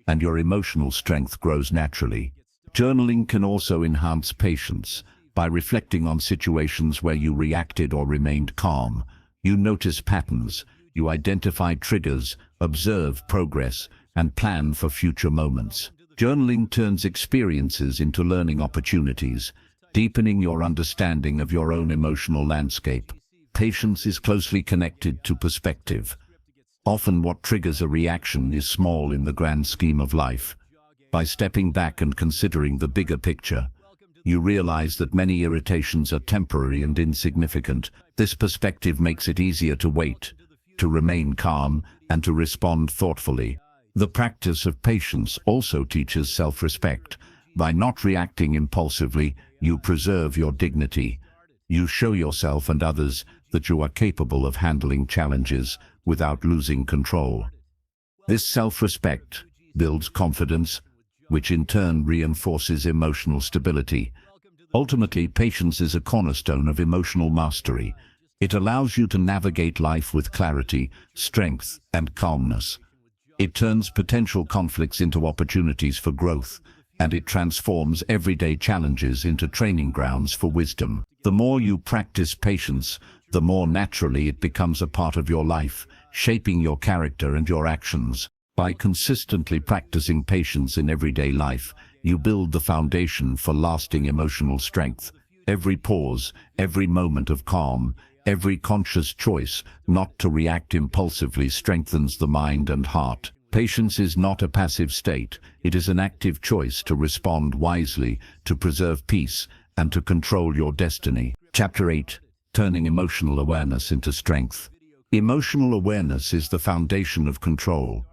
and your emotional strength grows naturally. Journaling can also enhance patience. By reflecting on situations where you reacted or remained calm, you notice patterns, you identify triggers, observe progress, and plan for future moments. Journaling turns experiences into learning opportunities, deepening your understanding of your own emotional landscape. Patience is closely connected to perspective. Often what triggers a reaction is small in the grand scheme of life. By stepping back and considering the bigger picture, you realize that many irritations are temporary and insignificant. This perspective makes it easier to wait, to remain calm, and to respond thoughtfully. The practice of patience also teaches self-respect. By not reacting impulsively, you preserve your dignity. You show yourself and others that you are capable of handling challenges without losing control. This self-respect builds confidence, which in turn reinforces emotional stability. Ultimately, patience is a cornerstone of emotional mastery. It allows you to navigate life with clarity, strength, and calmness. It turns potential conflicts into opportunities for growth, and it transforms everyday challenges into training grounds for wisdom. The more you practice patience, the more naturally it becomes a part of your life, shaping your character and your actions. By consistently practicing patience in everyday life, you build the foundation for lasting emotional strength. Every pause, every moment of calm, every conscious choice not to react impulsively strengthens the mind and heart. Patience is not a passive state. It is an active choice to respond wisely, to preserve peace, and to control your destiny. Chapter 8. Turning emotional awareness into strength. Emotional awareness is the foundation of control.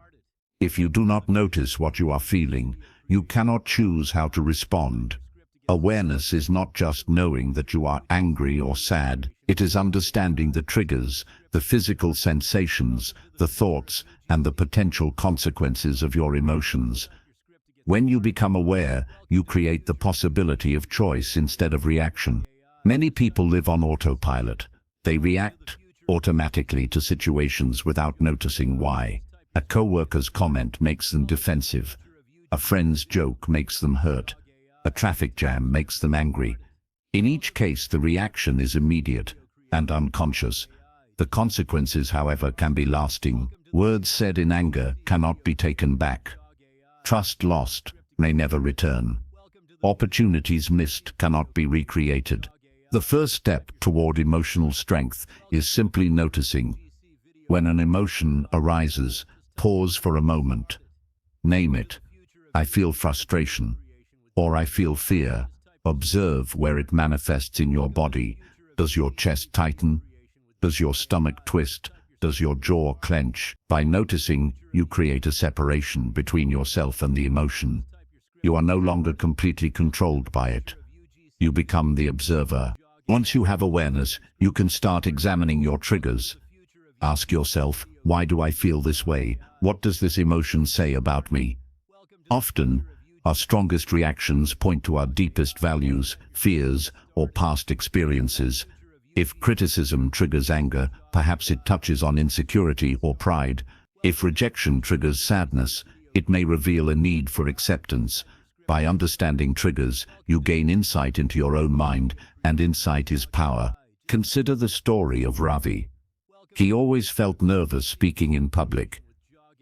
If you do not notice what you are feeling, you cannot choose how to respond. Awareness is not just knowing that you are angry or sad. It is understanding the triggers, the physical sensations, the thoughts, and the potential consequences of your emotions. When you become aware, you create the possibility of choice instead of reaction. Many people live on autopilot. They react automatically to situations without noticing why. A coworker's comment makes them defensive. A friend's joke makes them hurt. A traffic jam makes them angry. In each case, the reaction is immediate and unconscious. The consequences, however, can be lasting. Words said in anger cannot be taken back. Trust lost may never return. Opportunities missed cannot be recreated. The first step toward emotional strength is simply noticing. When an emotion arises, pause for a moment. Name it. I feel frustration, or I feel fear. Observe where it manifests in your body. Does your chest tighten? Does your stomach twist? Does your jaw clench? By noticing, you create a separation between yourself and the emotion. You are no longer completely controlled by it. You become the observer. Once you have awareness, you can start examining your triggers. Ask yourself, why do I feel this way? What does this emotion say about me? Often, our strongest reactions point to our deepest values, fears, or past experiences. If criticism triggers anger, perhaps it touches on insecurity or pride. If rejection triggers sadness, it may reveal a need for acceptance. By understanding triggers, you gain insight into your own mind, and insight is power. Consider the story of Ravi. He always felt nervous speaking in public.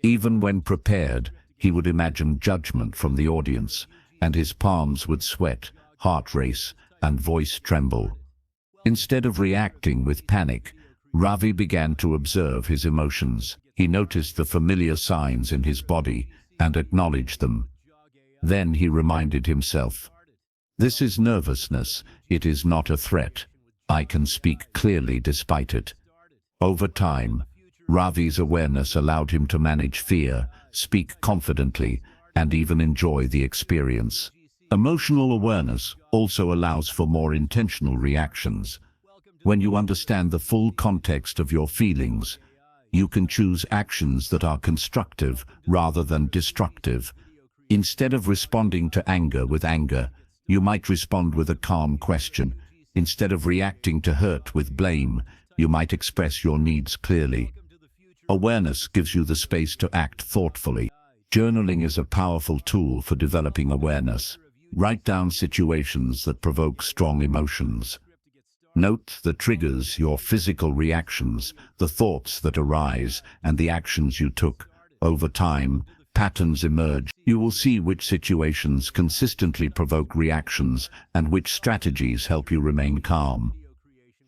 Even when prepared, he would imagine judgment from the audience, and his palms would sweat, heart race, and voice tremble. Instead of reacting with panic, Ravi began to observe his emotions. He noticed the familiar signs in his body and acknowledged them. Then he reminded himself, "This is nervousness, it is not a threat. I can speak clearly despite it." Over time, Ravi's awareness allowed him to manage fear, speak confidently, and even enjoy the experience. Emotional awareness also allows for more intentional reactions. When you understand the full context of your feelings, you can choose actions that are constructive rather than destructive. Instead of responding to anger with anger, you might respond with a calm question. Instead of reacting to hurt with blame, you might express your needs clearly. Awareness gives you the space to act thoughtfully. Journaling is a powerful tool for developing awareness. Write down situations that provoke strong emotions. Note the triggers, your physical reactions, the thoughts that arise, and the actions you took. Over time, patterns emerge. You will see which situations consistently provoke reactions and which strategies help you remain calm.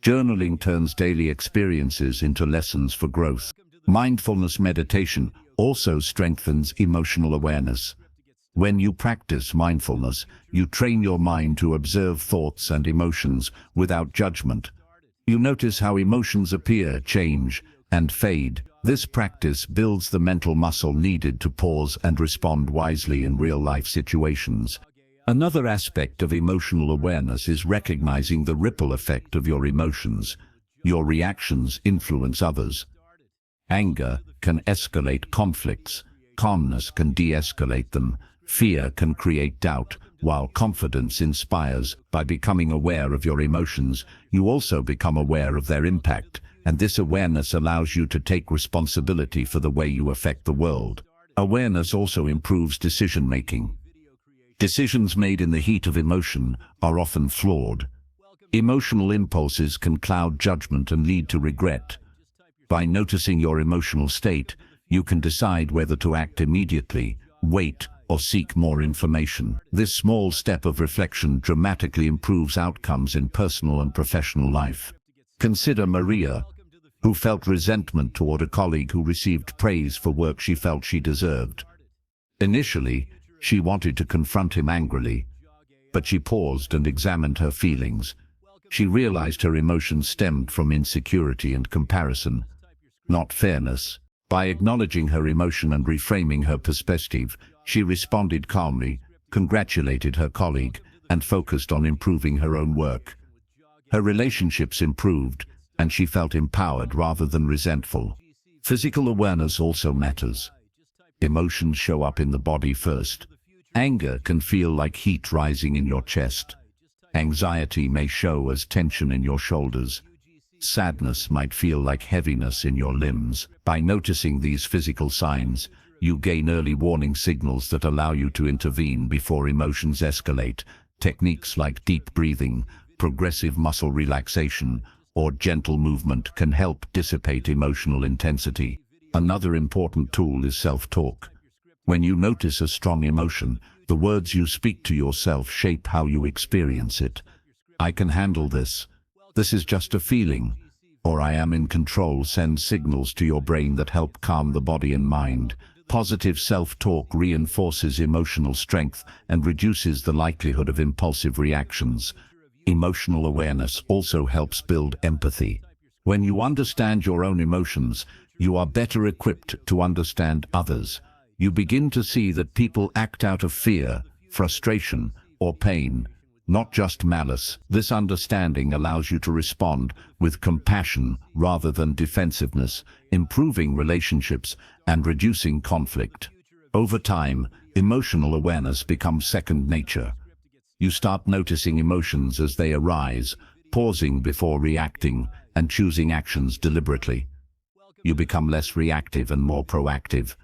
Journaling turns daily experiences into lessons for growth. Mindfulness meditation also strengthens emotional awareness. When you practice mindfulness, you train your mind to observe thoughts and emotions without judgment. You notice how emotions appear, change, and fade. This practice builds the mental muscle needed to pause and respond wisely in real-life situations. Another aspect of emotional awareness is recognizing the ripple effect of your emotions. Your reactions influence others. Anger can escalate conflicts. Calmness can de-escalate them. Fear can create doubt, while confidence inspires. By becoming aware of your emotions, you also become aware of their impact, and this awareness allows you to take responsibility for the way you affect the world. Awareness also improves decision-making. Decisions made in the heat of emotion are often flawed. Emotional impulses can cloud judgment and lead to regret. By noticing your emotional state, you can decide whether to act immediately, wait, or seek more information. This small step of reflection dramatically improves outcomes in personal and professional life. Consider Maria, who felt resentment toward a colleague who received praise for work she felt she deserved. Initially, she wanted to confront him angrily, but she paused and examined her feelings. She realized her emotions stemmed from insecurity and comparison, not fairness. By acknowledging her emotion and reframing her perspective, she responded calmly, congratulated her colleague, and focused on improving her own work. Her relationships improved, and she felt empowered rather than resentful. Physical awareness also matters. Emotions show up in the body first. Anger can feel like heat rising in your chest. Anxiety may show as tension in your shoulders. Sadness might feel like heaviness in your limbs. By noticing these physical signs, you gain early warning signals that allow you to intervene before emotions escalate. Techniques like deep breathing, progressive muscle relaxation, or gentle movement can help dissipate emotional intensity. Another important tool is self-talk. When you notice a strong emotion, the words you speak to yourself shape how you experience it. I can handle this. This is just a feeling. Or I am in control send signals to your brain that help calm the body and mind. Positive self-talk reinforces emotional strength and reduces the likelihood of impulsive reactions. Emotional awareness also helps build empathy. When you understand your own emotions, you are better equipped to understand others. You begin to see that people act out of fear, frustration, or pain, not just malice. This understanding allows you to respond with compassion rather than defensiveness, improving relationships and reducing conflict. Over time, emotional awareness becomes second nature. You start noticing emotions as they arise, pausing before reacting, and choosing actions deliberately. You become less reactive and more proactive.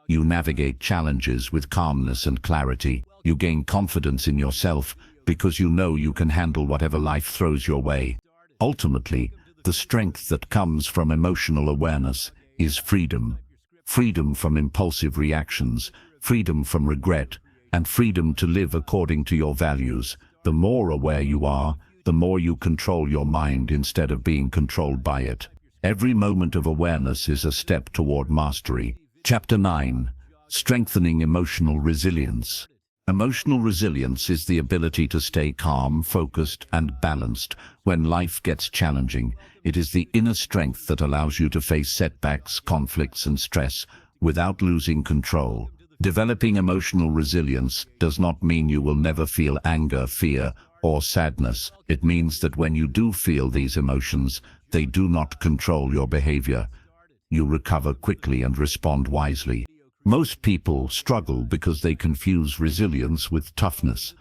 You navigate challenges with calmness and clarity. You gain confidence in yourself because you know you can handle whatever life throws your way. Ultimately, the strength that comes from emotional awareness is freedom. Freedom from impulsive reactions, freedom from regret, and freedom to live according to your values. The more aware you are, the more you control your mind instead of being controlled by it. Every moment of awareness is a step toward mastery. Chapter 9. Strengthening emotional resilience. Emotional resilience is the ability to stay calm, focused, and balanced when life gets challenging. It is the inner strength that allows you to face setbacks, conflicts, and stress without losing control. Developing emotional resilience does not mean you will never feel anger, fear, or sadness. It means that when you do feel these emotions, they do not control your behavior. You recover quickly and respond wisely. Most people struggle because they confuse resilience with toughness.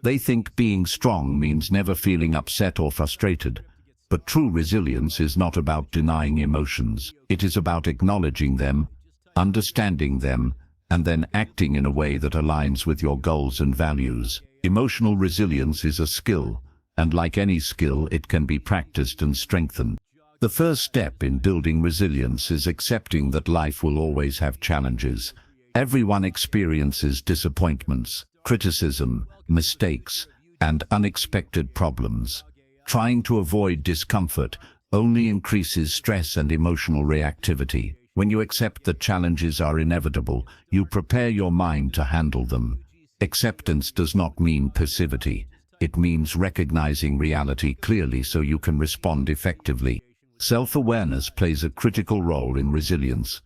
They think being strong means never feeling upset or frustrated. But true resilience is not about denying emotions. It is about acknowledging them, understanding them, and then acting in a way that aligns with your goals and values. Emotional resilience is a skill, and like any skill, it can be practiced and strengthened. The first step in building resilience is accepting that life will always have challenges. Everyone experiences disappointments, criticism, mistakes, and unexpected problems. Trying to avoid discomfort only increases stress and emotional reactivity. When you accept that challenges are inevitable, you prepare your mind to handle them. Acceptance does not mean passivity. It means recognizing reality clearly so you can respond effectively. Self-awareness plays a critical role in resilience.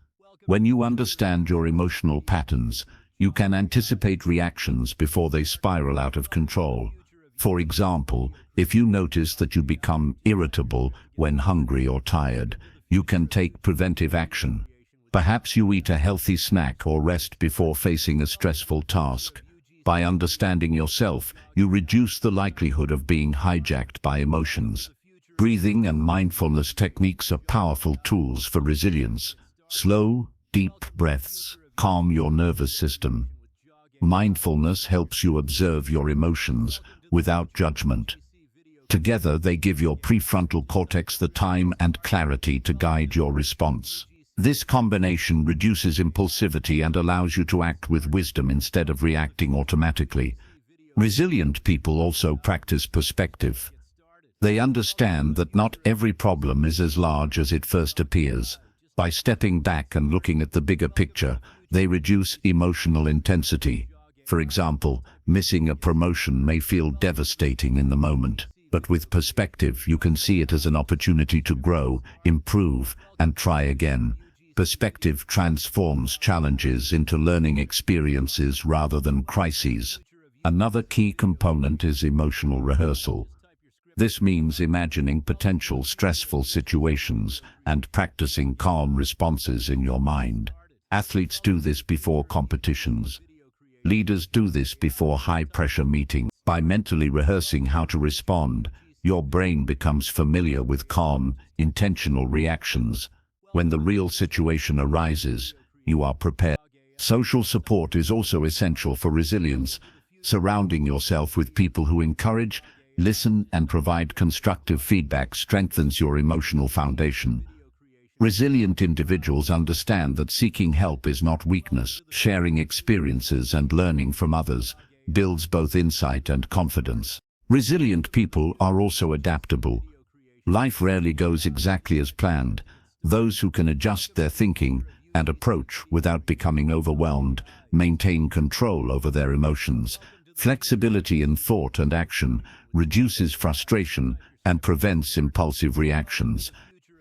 When you understand your emotional patterns, you can anticipate reactions before they spiral out of control. For example, if you notice that you become irritable when hungry or tired, you can take preventive action. Perhaps you eat a healthy snack or rest before facing a stressful task. By understanding yourself, you reduce the likelihood of being hijacked by emotions. Breathing and mindfulness techniques are powerful tools for resilience. Slow, deep breaths calm your nervous system. Mindfulness helps you observe your emotions without judgment. Together, they give your prefrontal cortex the time and clarity to guide your response. This combination reduces impulsivity and allows you to act with wisdom instead of reacting automatically. Resilient people also practice perspective. They understand that not every problem is as large as it first appears. By stepping back and looking at the bigger picture, they reduce emotional intensity. For example, missing a promotion may feel devastating in the moment. But with perspective, you can see it as an opportunity to grow, improve, and try again. Perspective transforms challenges into learning experiences rather than crises. Another key component is emotional rehearsal. This means imagining potential stressful situations and practicing calm responses in your mind. Athletes do this before competitions. Leaders do this before high-pressure meetings. By mentally rehearsing how to respond, your brain becomes familiar with calm, intentional reactions. When the real situation arises, you are prepared. Social support is also essential for resilience. Surrounding yourself with people who encourage, listen, and provide constructive feedback strengthens your emotional foundation. Resilient individuals understand that seeking help is not weakness. Sharing experiences and learning from others builds both insight and confidence. Resilient people are also adaptable. Life rarely goes exactly as planned. Those who can adjust their thinking and approach without becoming overwhelmed maintain control over their emotions. Flexibility in thought and action reduces frustration and prevents impulsive reactions.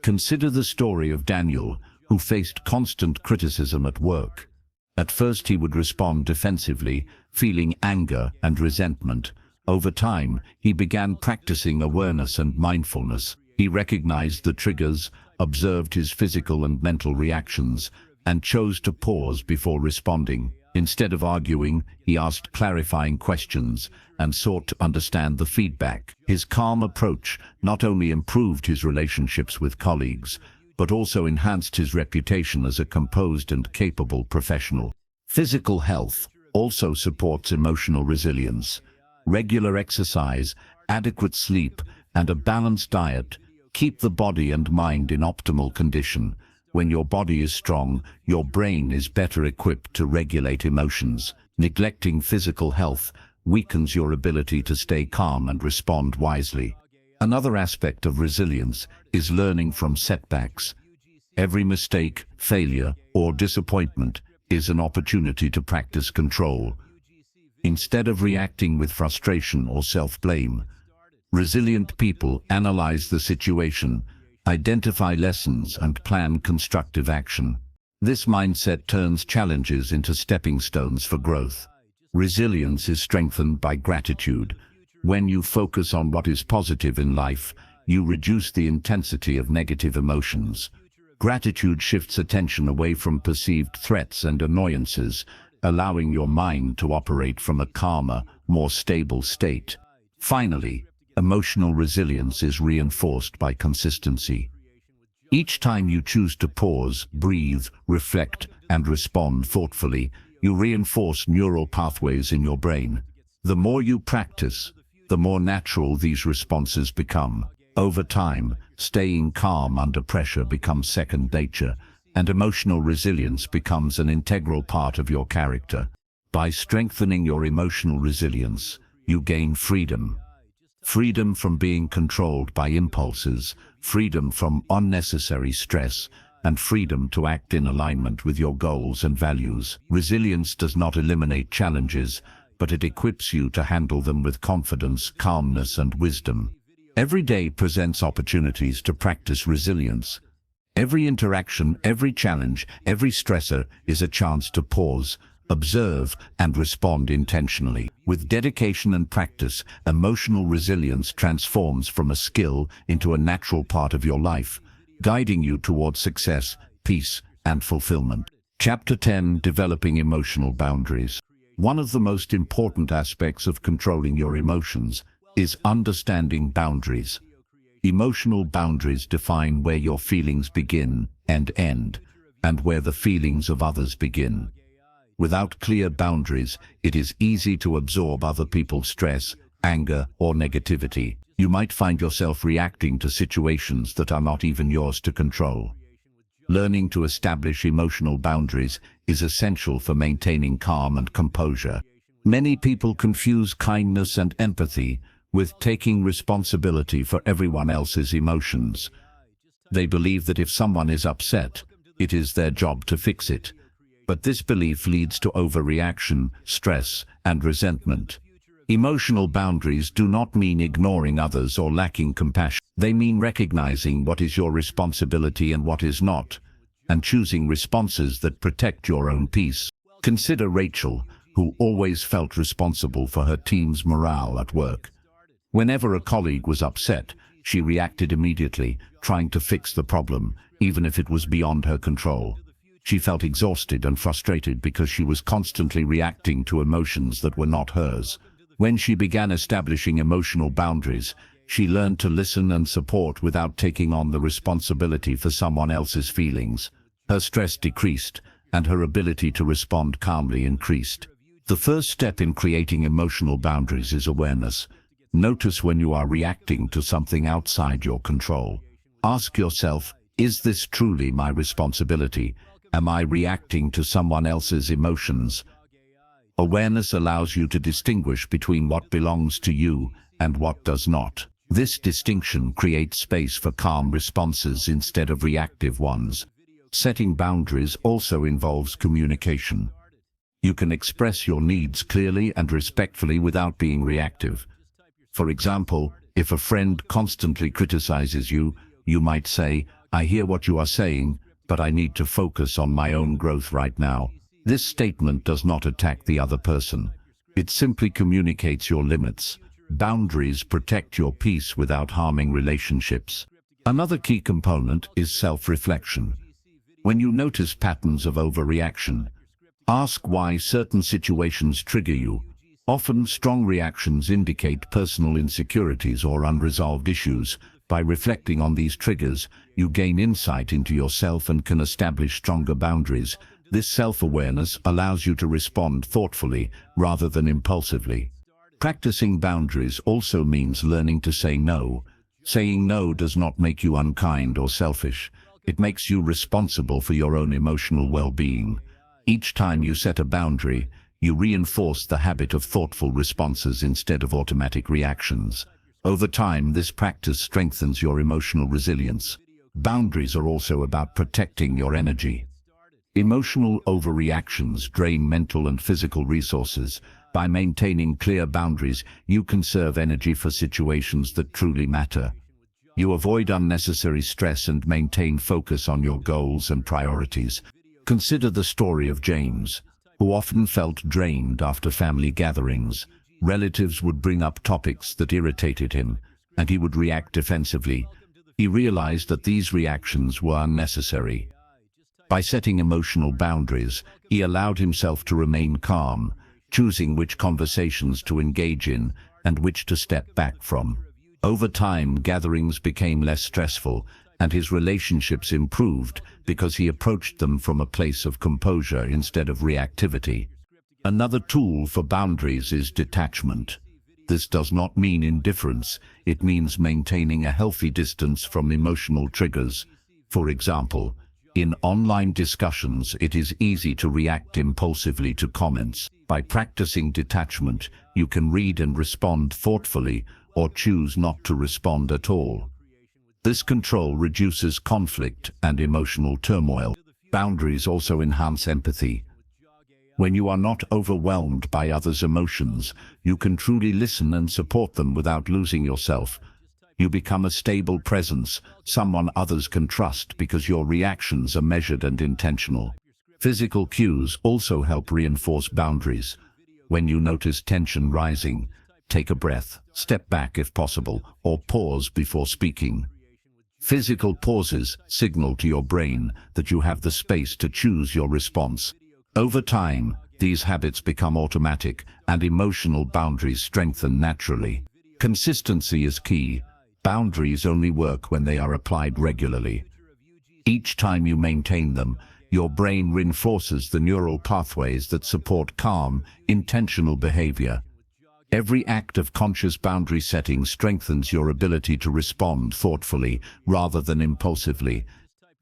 Consider the story of Daniel, who faced constant criticism at work. At first he would respond defensively, feeling anger and resentment. Over time, he began practicing awareness and mindfulness. He recognized the triggers, observed his physical and mental reactions, and chose to pause before responding. Instead of arguing, he asked clarifying questions and sought to understand the feedback. His calm approach not only improved his relationships with colleagues, but also enhanced his reputation as a composed and capable professional. Physical health also supports emotional resilience. Regular exercise, adequate sleep, and a balanced diet keep the body and mind in optimal condition. When your body is strong, your brain is better equipped to regulate emotions. Neglecting physical health weakens your ability to stay calm and respond wisely. Another aspect of resilience is learning from setbacks. Every mistake, failure, or disappointment is an opportunity to practice control. Instead of reacting with frustration or self-blame, resilient people analyze the situation, identify lessons, and plan constructive action. This mindset turns challenges into stepping stones for growth. Resilience is strengthened by gratitude. When you focus on what is positive in life, you reduce the intensity of negative emotions. Gratitude shifts attention away from perceived threats and annoyances, allowing your mind to operate from a calmer, more stable state. Finally, emotional resilience is reinforced by consistency. Each time you choose to pause, breathe, reflect, and respond thoughtfully, you reinforce neural pathways in your brain. The more you practice, the more natural these responses become. Over time, staying calm under pressure becomes second nature, and emotional resilience becomes an integral part of your character. By strengthening your emotional resilience, you gain freedom. Freedom from being controlled by impulses, freedom from unnecessary stress, and freedom to act in alignment with your goals and values. Resilience does not eliminate challenges, but it equips you to handle them with confidence, calmness, and wisdom. Every day presents opportunities to practice resilience. Every interaction, every challenge, every stressor is a chance to pause, observe, and respond intentionally. With dedication and practice, emotional resilience transforms from a skill into a natural part of your life, guiding you towards success, peace, and fulfillment. Chapter 10: Developing Emotional Boundaries. One of the most important aspects of controlling your emotions is understanding boundaries. Emotional boundaries define where your feelings begin and end, and where the feelings of others begin. Without clear boundaries, it is easy to absorb other people's stress, anger, or negativity. You might find yourself reacting to situations that are not even yours to control. Learning to establish emotional boundaries is essential for maintaining calm and composure. Many people confuse kindness and empathy with taking responsibility for everyone else's emotions. They believe that if someone is upset, it is their job to fix it. But this belief leads to overreaction, stress, and resentment. Emotional boundaries do not mean ignoring others or lacking compassion. They mean recognizing what is your responsibility and what is not, and choosing responses that protect your own peace. Consider Rachel, who always felt responsible for her team's morale at work. Whenever a colleague was upset, she reacted immediately, trying to fix the problem, even if it was beyond her control. She felt exhausted and frustrated because she was constantly reacting to emotions that were not hers. When she began establishing emotional boundaries, she learned to listen and support without taking on the responsibility for someone else's feelings. Her stress decreased, and her ability to respond calmly increased. The first step in creating emotional boundaries is awareness. Notice when you are reacting to something outside your control. Ask yourself, is this truly my responsibility? Am I reacting to someone else's emotions? Awareness allows you to distinguish between what belongs to you and what does not. This distinction creates space for calm responses instead of reactive ones. Setting boundaries also involves communication. You can express your needs clearly and respectfully without being reactive. For example, if a friend constantly criticizes you, you might say, "I hear what you are saying, but I need to focus on my own growth right now." This statement does not attack the other person. It simply communicates your limits. Boundaries protect your peace without harming relationships. Another key component is self-reflection. When you notice patterns of overreaction, ask why certain situations trigger you. Often, strong reactions indicate personal insecurities or unresolved issues. By reflecting on these triggers, you gain insight into yourself and can establish stronger boundaries. This self-awareness allows you to respond thoughtfully rather than impulsively. Practicing boundaries also means learning to say no. Saying no does not make you unkind or selfish. It makes you responsible for your own emotional well-being. Each time you set a boundary, you reinforce the habit of thoughtful responses instead of automatic reactions. Over time, this practice strengthens your emotional resilience. Boundaries are also about protecting your energy. Emotional overreactions drain mental and physical resources. By maintaining clear boundaries, you conserve energy for situations that truly matter. You avoid unnecessary stress and maintain focus on your goals and priorities. Consider the story of James, who often felt drained after family gatherings. Relatives would bring up topics that irritated him, and he would react defensively. He realized that these reactions were unnecessary. By setting emotional boundaries, he allowed himself to remain calm, choosing which conversations to engage in and which to step back from. Over time, gatherings became less stressful, and his relationships improved because he approached them from a place of composure instead of reactivity. Another tool for boundaries is detachment. This does not mean indifference, it means maintaining a healthy distance from emotional triggers. For example, in online discussions, it is easy to react impulsively to comments. By practicing detachment, you can read and respond thoughtfully or choose not to respond at all. This control reduces conflict and emotional turmoil. Boundaries also enhance empathy. When you are not overwhelmed by others' emotions, you can truly listen and support them without losing yourself. You become a stable presence, someone others can trust because your reactions are measured and intentional. Physical cues also help reinforce boundaries. When you notice tension rising, take a breath, step back if possible, or pause before speaking. Physical pauses signal to your brain that you have the space to choose your response. Over time, these habits become automatic, and emotional boundaries strengthen naturally. Consistency is key. Boundaries only work when they are applied regularly. Each time you maintain them, your brain reinforces the neural pathways that support calm, intentional behavior. Every act of conscious boundary setting strengthens your ability to respond thoughtfully rather than impulsively.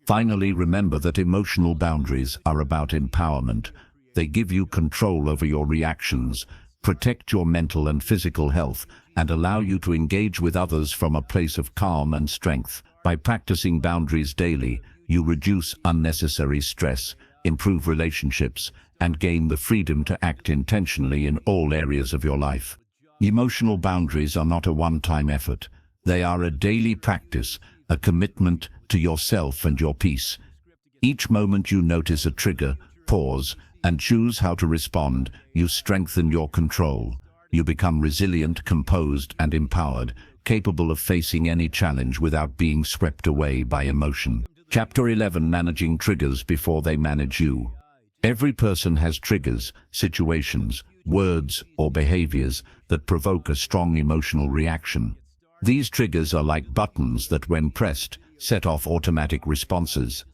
Finally, remember that emotional boundaries are about empowerment. They give you control over your reactions, protect your mental and physical health, and allow you to engage with others from a place of calm and strength. By practicing boundaries daily, you reduce unnecessary stress, improve relationships, and gain the freedom to act intentionally in all areas of your life. Emotional boundaries are not a one-time effort. They are a daily practice, a commitment to yourself and your peace. Each moment you notice a trigger, pause, and choose how to respond, you strengthen your control. You become resilient, composed, and empowered, capable of facing any challenge without being swept away by emotion. Chapter 11: Managing Triggers Before They Manage You. Every person has triggers, situations, words, or behaviors that provoke a strong emotional reaction. These triggers are like buttons that, when pressed, set off automatic responses.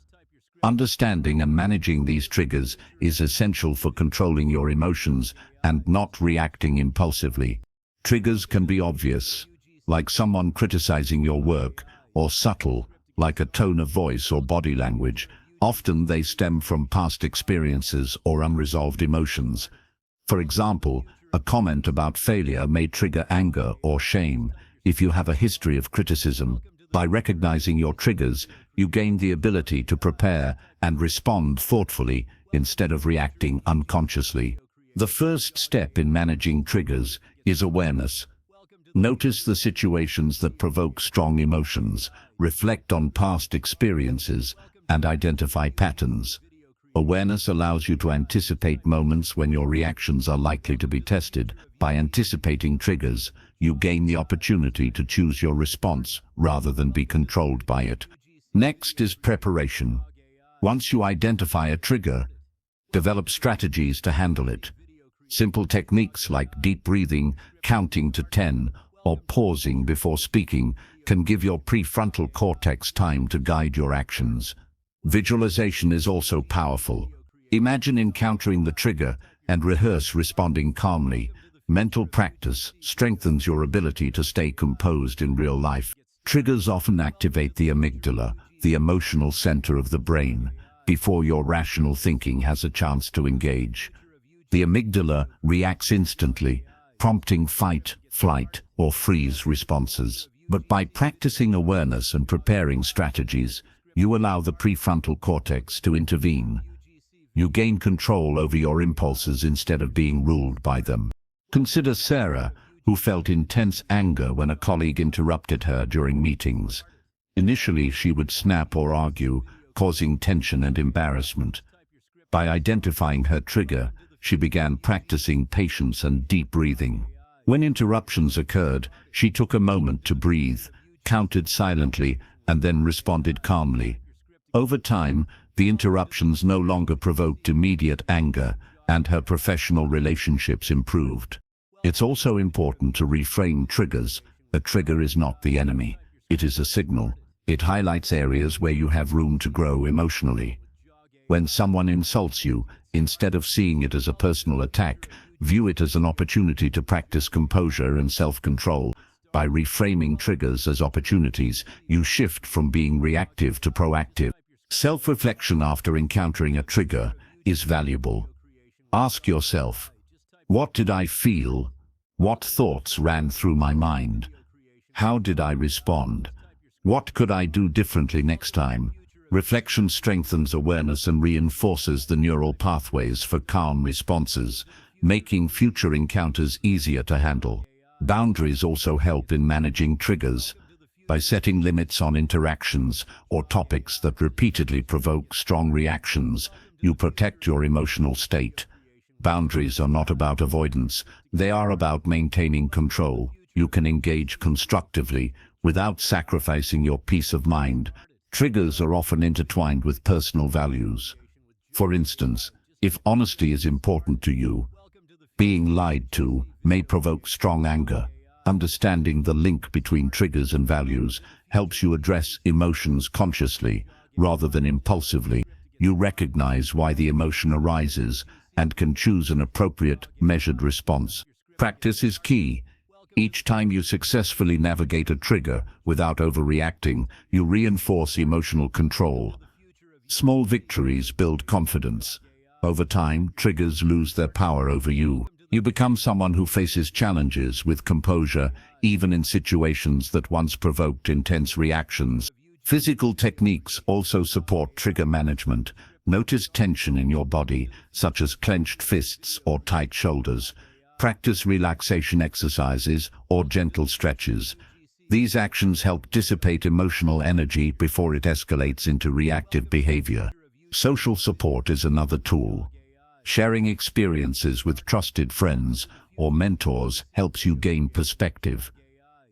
Understanding and managing these triggers is essential for controlling your emotions and not reacting impulsively. Triggers can be obvious, like someone criticizing your work, or subtle, like a tone of voice or body language. Often they stem from past experiences or unresolved emotions. For example, a comment about failure may trigger anger or shame if you have a history of criticism. By recognizing your triggers, you gain the ability to prepare and respond thoughtfully instead of reacting unconsciously. The first step in managing triggers is awareness. Notice the situations that provoke strong emotions, reflect on past experiences, and identify patterns. Awareness allows you to anticipate moments when your reactions are likely to be tested. By anticipating triggers, you gain the opportunity to choose your response rather than be controlled by it. Next is preparation. Once you identify a trigger, develop strategies to handle it. Simple techniques like deep breathing, counting to 10, or pausing before speaking can give your prefrontal cortex time to guide your actions. Visualization is also powerful. Imagine encountering the trigger and rehearse responding calmly. Mental practice strengthens your ability to stay composed in real life. Triggers often activate the amygdala, the emotional center of the brain, before your rational thinking has a chance to engage. The amygdala reacts instantly, prompting fight, flight, or freeze responses. But by practicing awareness and preparing strategies, you allow the prefrontal cortex to intervene. You gain control over your impulses instead of being ruled by them. Consider Sarah, who felt intense anger when a colleague interrupted her during meetings. Initially, she would snap or argue, causing tension and embarrassment. By identifying her trigger, she began practicing patience and deep breathing. When interruptions occurred, she took a moment to breathe, counted silently, and then responded calmly. Over time, the interruptions no longer provoked immediate anger, and her professional relationships improved. It's also important to reframe triggers. A trigger is not the enemy. It is a signal. It highlights areas where you have room to grow emotionally. When someone insults you, instead of seeing it as a personal attack, view it as an opportunity to practice composure and self-control. By reframing triggers as opportunities, you shift from being reactive to proactive. Self-reflection after encountering a trigger is valuable. Ask yourself, what did I feel? What thoughts ran through my mind? How did I respond? What could I do differently next time? Reflection strengthens awareness and reinforces the neural pathways for calm responses, making future encounters easier to handle. Boundaries also help in managing triggers. By setting limits on interactions or topics that repeatedly provoke strong reactions, you protect your emotional state. Boundaries are not about avoidance, they are about maintaining control. You can engage constructively without sacrificing your peace of mind. Triggers are often intertwined with personal values. For instance, if honesty is important to you, being lied to may provoke strong anger. Understanding the link between triggers and values helps you address emotions consciously rather than impulsively. You recognize why the emotion arises and can choose an appropriate, measured response. Practice is key. Each time you successfully navigate a trigger without overreacting, you reinforce emotional control. Small victories build confidence. Over time, triggers lose their power over you. You become someone who faces challenges with composure, even in situations that once provoked intense reactions. Physical techniques also support trigger management. Notice tension in your body, such as clenched fists or tight shoulders. Practice relaxation exercises or gentle stretches. These actions help dissipate emotional energy before it escalates into reactive behavior. Social support is another tool. Sharing experiences with trusted friends or mentors helps you gain perspective.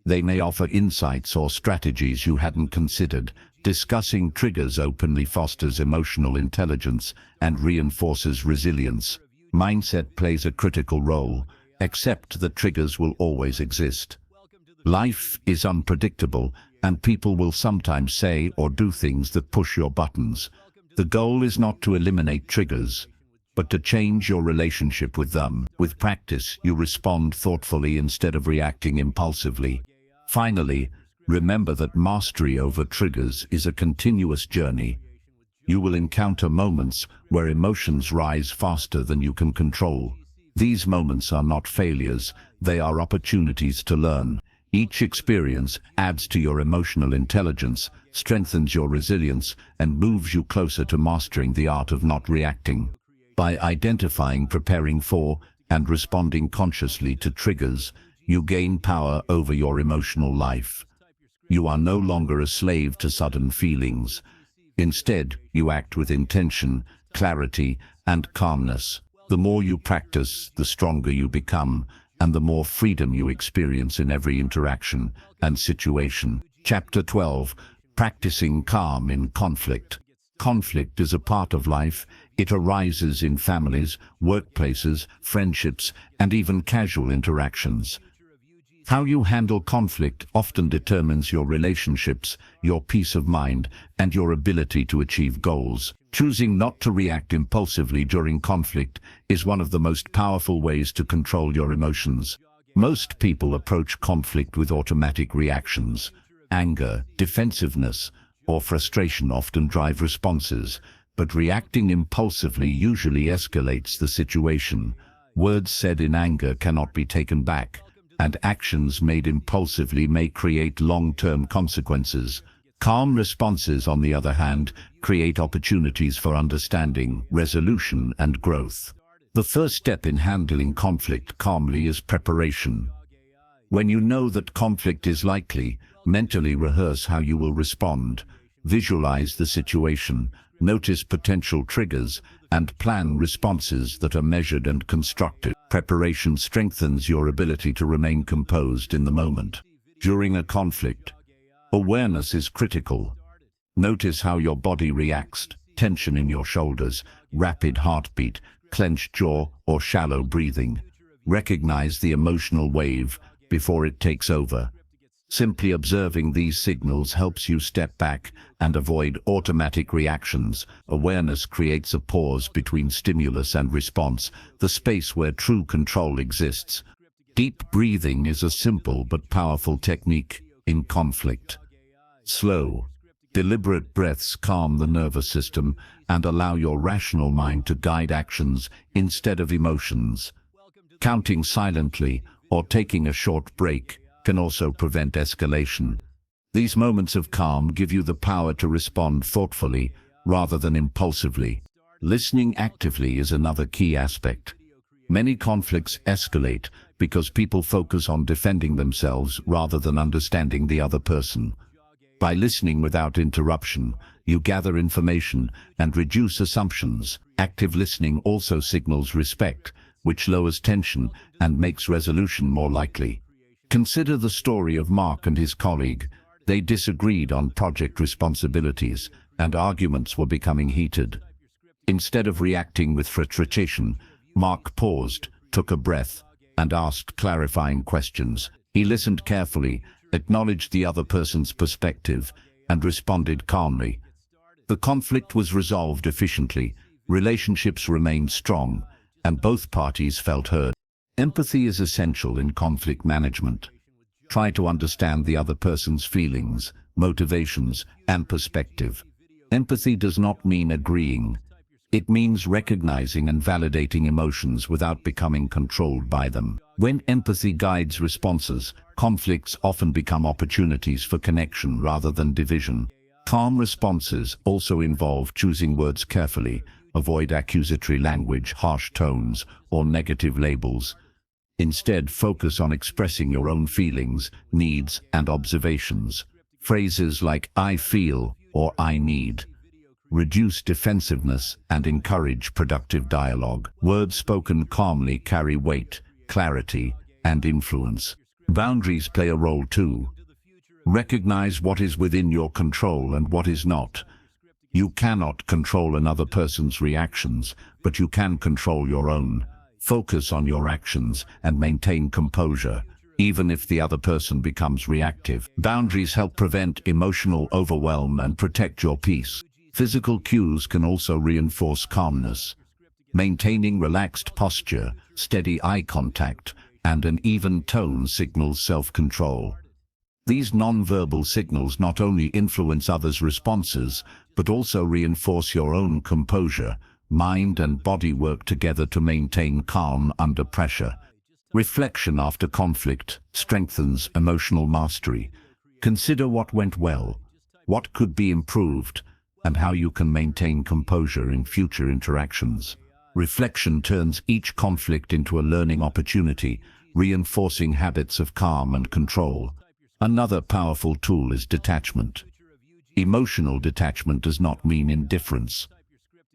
They may offer insights or strategies you hadn't considered. Discussing triggers openly fosters emotional intelligence and reinforces resilience. Mindset plays a critical role. Accept that triggers will always exist. Life is unpredictable, and people will sometimes say or do things that push your buttons. The goal is not to eliminate triggers, but to change your relationship with them. With practice, you respond thoughtfully instead of reacting impulsively. Finally, remember that mastery over triggers is a continuous journey. You will encounter moments where emotions rise faster than you can control. These moments are not failures, they are opportunities to learn. Each experience adds to your emotional intelligence, strengthens your resilience, and moves you closer to mastering the art of not reacting. By identifying, preparing for, and responding consciously to triggers, you gain power over your emotional life. You are no longer a slave to sudden feelings. Instead, you act with intention, clarity, and calmness. The more you practice, the stronger you become, and the more freedom you experience in every interaction and situation. Chapter 12. Practicing calm in conflict. Conflict is a part of life. It arises in families, workplaces, friendships, and even casual interactions. How you handle conflict often determines your relationships, your peace of mind, and your ability to achieve goals. Choosing not to react impulsively during conflict is one of the most powerful ways to control your emotions. Most people approach conflict with automatic reactions. Anger, defensiveness, or frustration often drive responses, but reacting impulsively usually escalates the situation. Words said in anger cannot be taken back, and actions made impulsively may create long-term consequences. Calm responses, on the other hand, create opportunities for understanding, resolution, and growth. The first step in handling conflict calmly is preparation. When you know that conflict is likely, mentally rehearse how you will respond. Visualize the situation, Notice potential triggers and plan responses that are measured and constructive. Preparation strengthens your ability to remain composed in the moment. During a conflict, awareness is critical. Notice how your body reacts, tension in your shoulders, rapid heartbeat, clenched jaw, or shallow breathing. Recognize the emotional wave before it takes over. Simply observing these signals helps you step back and avoid automatic reactions. Awareness creates a pause between stimulus and response, the space where true control exists. Deep breathing is a simple but powerful technique in conflict. Slow, deliberate breaths calm the nervous system and allow your rational mind to guide actions instead of emotions. Counting silently or taking a short break can also prevent escalation. These moments of calm give you the power to respond thoughtfully rather than impulsively. Listening actively is another key aspect. Many conflicts escalate because people focus on defending themselves rather than understanding the other person. By listening without interruption, you gather information and reduce assumptions. Active listening also signals respect, which lowers tension and makes resolution more likely. Consider the story of Mark and his colleague. They disagreed on project responsibilities, and arguments were becoming heated. Instead of reacting with frustration, Mark paused, took a breath, and asked clarifying questions. He listened carefully, acknowledged the other person's perspective, and responded calmly. The conflict was resolved efficiently, relationships remained strong, and both parties felt heard. Empathy is essential in conflict management. Try to understand the other person's feelings, motivations, and perspective. Empathy does not mean agreeing. It means recognizing and validating emotions without becoming controlled by them. When empathy guides responses, conflicts often become opportunities for connection rather than division. Calm responses also involve choosing words carefully. Avoid accusatory language, harsh tones, or negative labels. Instead, focus on expressing your own feelings, needs, and observations. Phrases like "I feel" or "I need" reduce defensiveness and encourage productive dialogue. Words spoken calmly carry weight, clarity, and influence. Boundaries play a role too. Recognize what is within your control and what is not. You cannot control another person's reactions, but you can control your own. Focus on your actions and maintain composure, even if the other person becomes reactive. Boundaries help prevent emotional overwhelm and protect your peace. Physical cues can also reinforce calmness. Maintaining relaxed posture, steady eye contact, and an even tone signals self-control. These non-verbal signals not only influence others' responses, but also reinforce your own composure. Mind and body work together to maintain calm under pressure. Reflection after conflict strengthens emotional mastery. Consider what went well, what could be improved, and how you can maintain composure in future interactions. Reflection turns each conflict into a learning opportunity, reinforcing habits of calm and control. Another powerful tool is detachment. Emotional detachment does not mean indifference.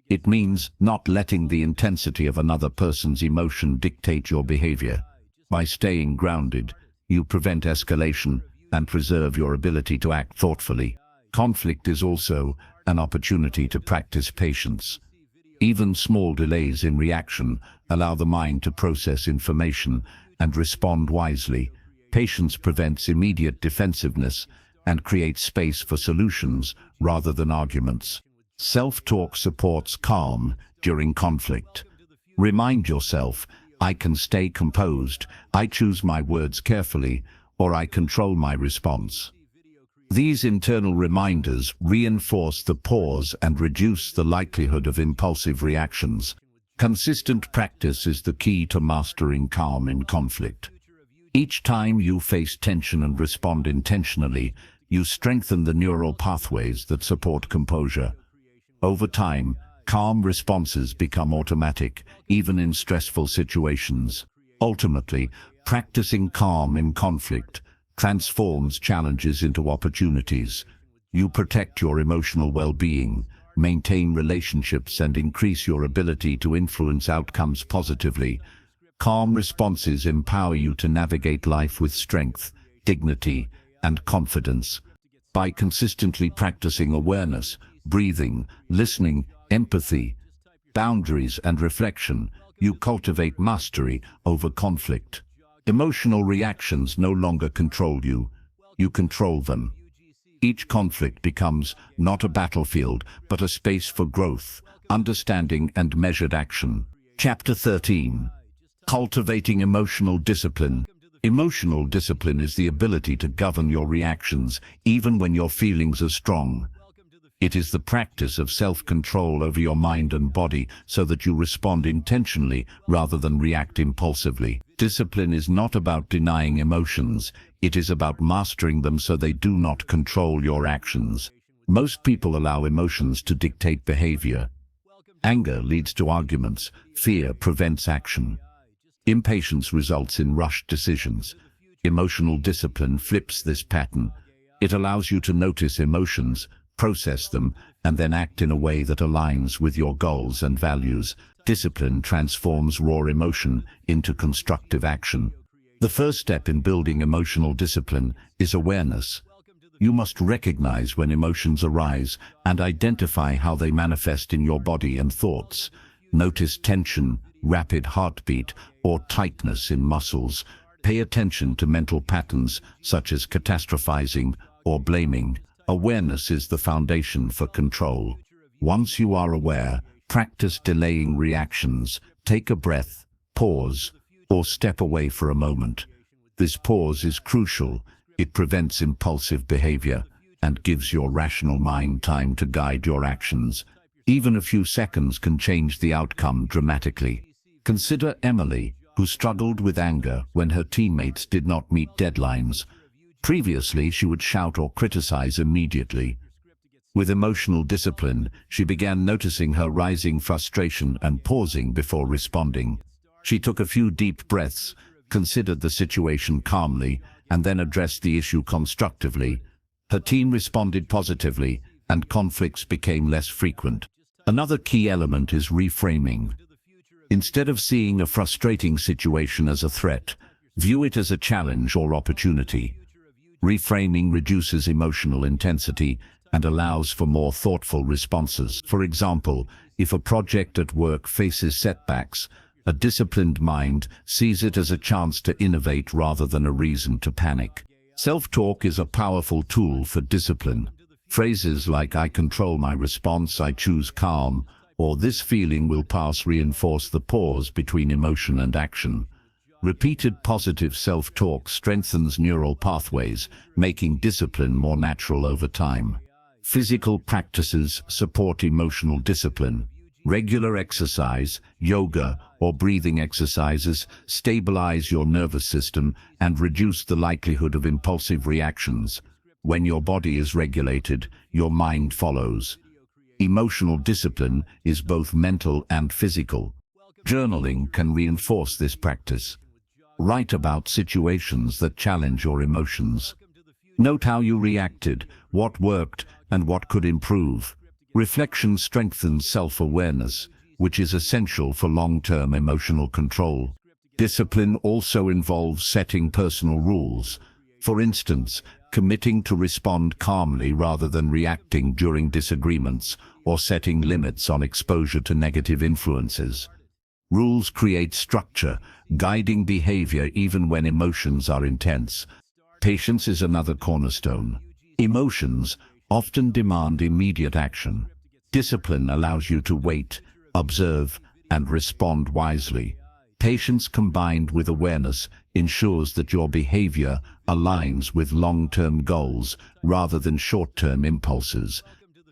It means not letting the intensity of another person's emotion dictate your behavior. By staying grounded, you prevent escalation and preserve your ability to act thoughtfully. Conflict is also an opportunity to practice patience. Even small delays in reaction allow the mind to process information and respond wisely. Patience prevents immediate defensiveness and creates space for solutions rather than arguments. Self-talk supports calm during conflict. Remind yourself, I can stay composed, I choose my words carefully, or I control my response. These internal reminders reinforce the pause and reduce the likelihood of impulsive reactions. Consistent practice is the key to mastering calm in conflict. Each time you face tension and respond intentionally, you strengthen the neural pathways that support composure. Over time, calm responses become automatic, even in stressful situations. Ultimately, practicing calm in conflict transforms challenges into opportunities. You protect your emotional well-being, maintain relationships, and increase your ability to influence outcomes positively. Calm responses empower you to navigate life with strength, dignity, and confidence. By consistently practicing awareness, breathing, listening, empathy, boundaries, and reflection, you cultivate mastery over conflict. Emotional reactions no longer control you. You control them. Each conflict becomes not a battlefield, but a space for growth, understanding, and measured action. Chapter 13. Cultivating emotional discipline. Emotional discipline is the ability to govern your reactions, even when your feelings are strong. It is the practice of self-control over your mind and body so that you respond intentionally rather than react impulsively. Discipline is not about denying emotions. It is about mastering them so they do not control your actions. Most people allow emotions to dictate behavior. Anger leads to arguments. Fear prevents action. Impatience results in rushed decisions. Emotional discipline flips this pattern. It allows you to notice emotions, process them, and then act in a way that aligns with your goals and values. Discipline transforms raw emotion into constructive action. The first step in building emotional discipline is awareness. You must recognize when emotions arise and identify how they manifest in your body and thoughts. Notice tension, rapid heartbeat, or tightness in muscles. Pay attention to mental patterns such as catastrophizing or blaming. Awareness is the foundation for control. Once you are aware, practice delaying reactions. Take a breath, pause, or step away for a moment. This pause is crucial. It prevents impulsive behavior and gives your rational mind time to guide your actions. Even a few seconds can change the outcome dramatically. Consider Emily, who struggled with anger when her teammates did not meet deadlines. Previously, she would shout or criticize immediately. With emotional discipline, she began noticing her rising frustration and pausing before responding. She took a few deep breaths, considered the situation calmly, and then addressed the issue constructively. Her team responded positively, and conflicts became less frequent. Another key element is reframing. Instead of seeing a frustrating situation as a threat, view it as a challenge or opportunity. Reframing reduces emotional intensity and allows for more thoughtful responses. For example, if a project at work faces setbacks, a disciplined mind sees it as a chance to innovate rather than a reason to panic. Self-talk is a powerful tool for discipline. Phrases like "I control my response, I choose calm," or "this feeling will pass" reinforce the pause between emotion and action. Repeated positive self-talk strengthens neural pathways, making discipline more natural over time. Physical practices support emotional discipline. Regular exercise, yoga, or breathing exercises stabilize your nervous system and reduce the likelihood of impulsive reactions. When your body is regulated, your mind follows. Emotional discipline is both mental and physical. Journaling can reinforce this practice. Write about situations that challenge your emotions. Note how you reacted, what worked, and what could improve. Reflection strengthens self-awareness, which is essential for long-term emotional control. Discipline also involves setting personal rules. For instance, committing to respond calmly rather than reacting during disagreements, or setting limits on exposure to negative influences. Rules create structure, guiding behavior even when emotions are intense. Patience is another cornerstone. Emotions often demand immediate action. Discipline allows you to wait, observe, and respond wisely. Patience combined with awareness ensures that your behavior aligns with long-term goals rather than short-term impulses.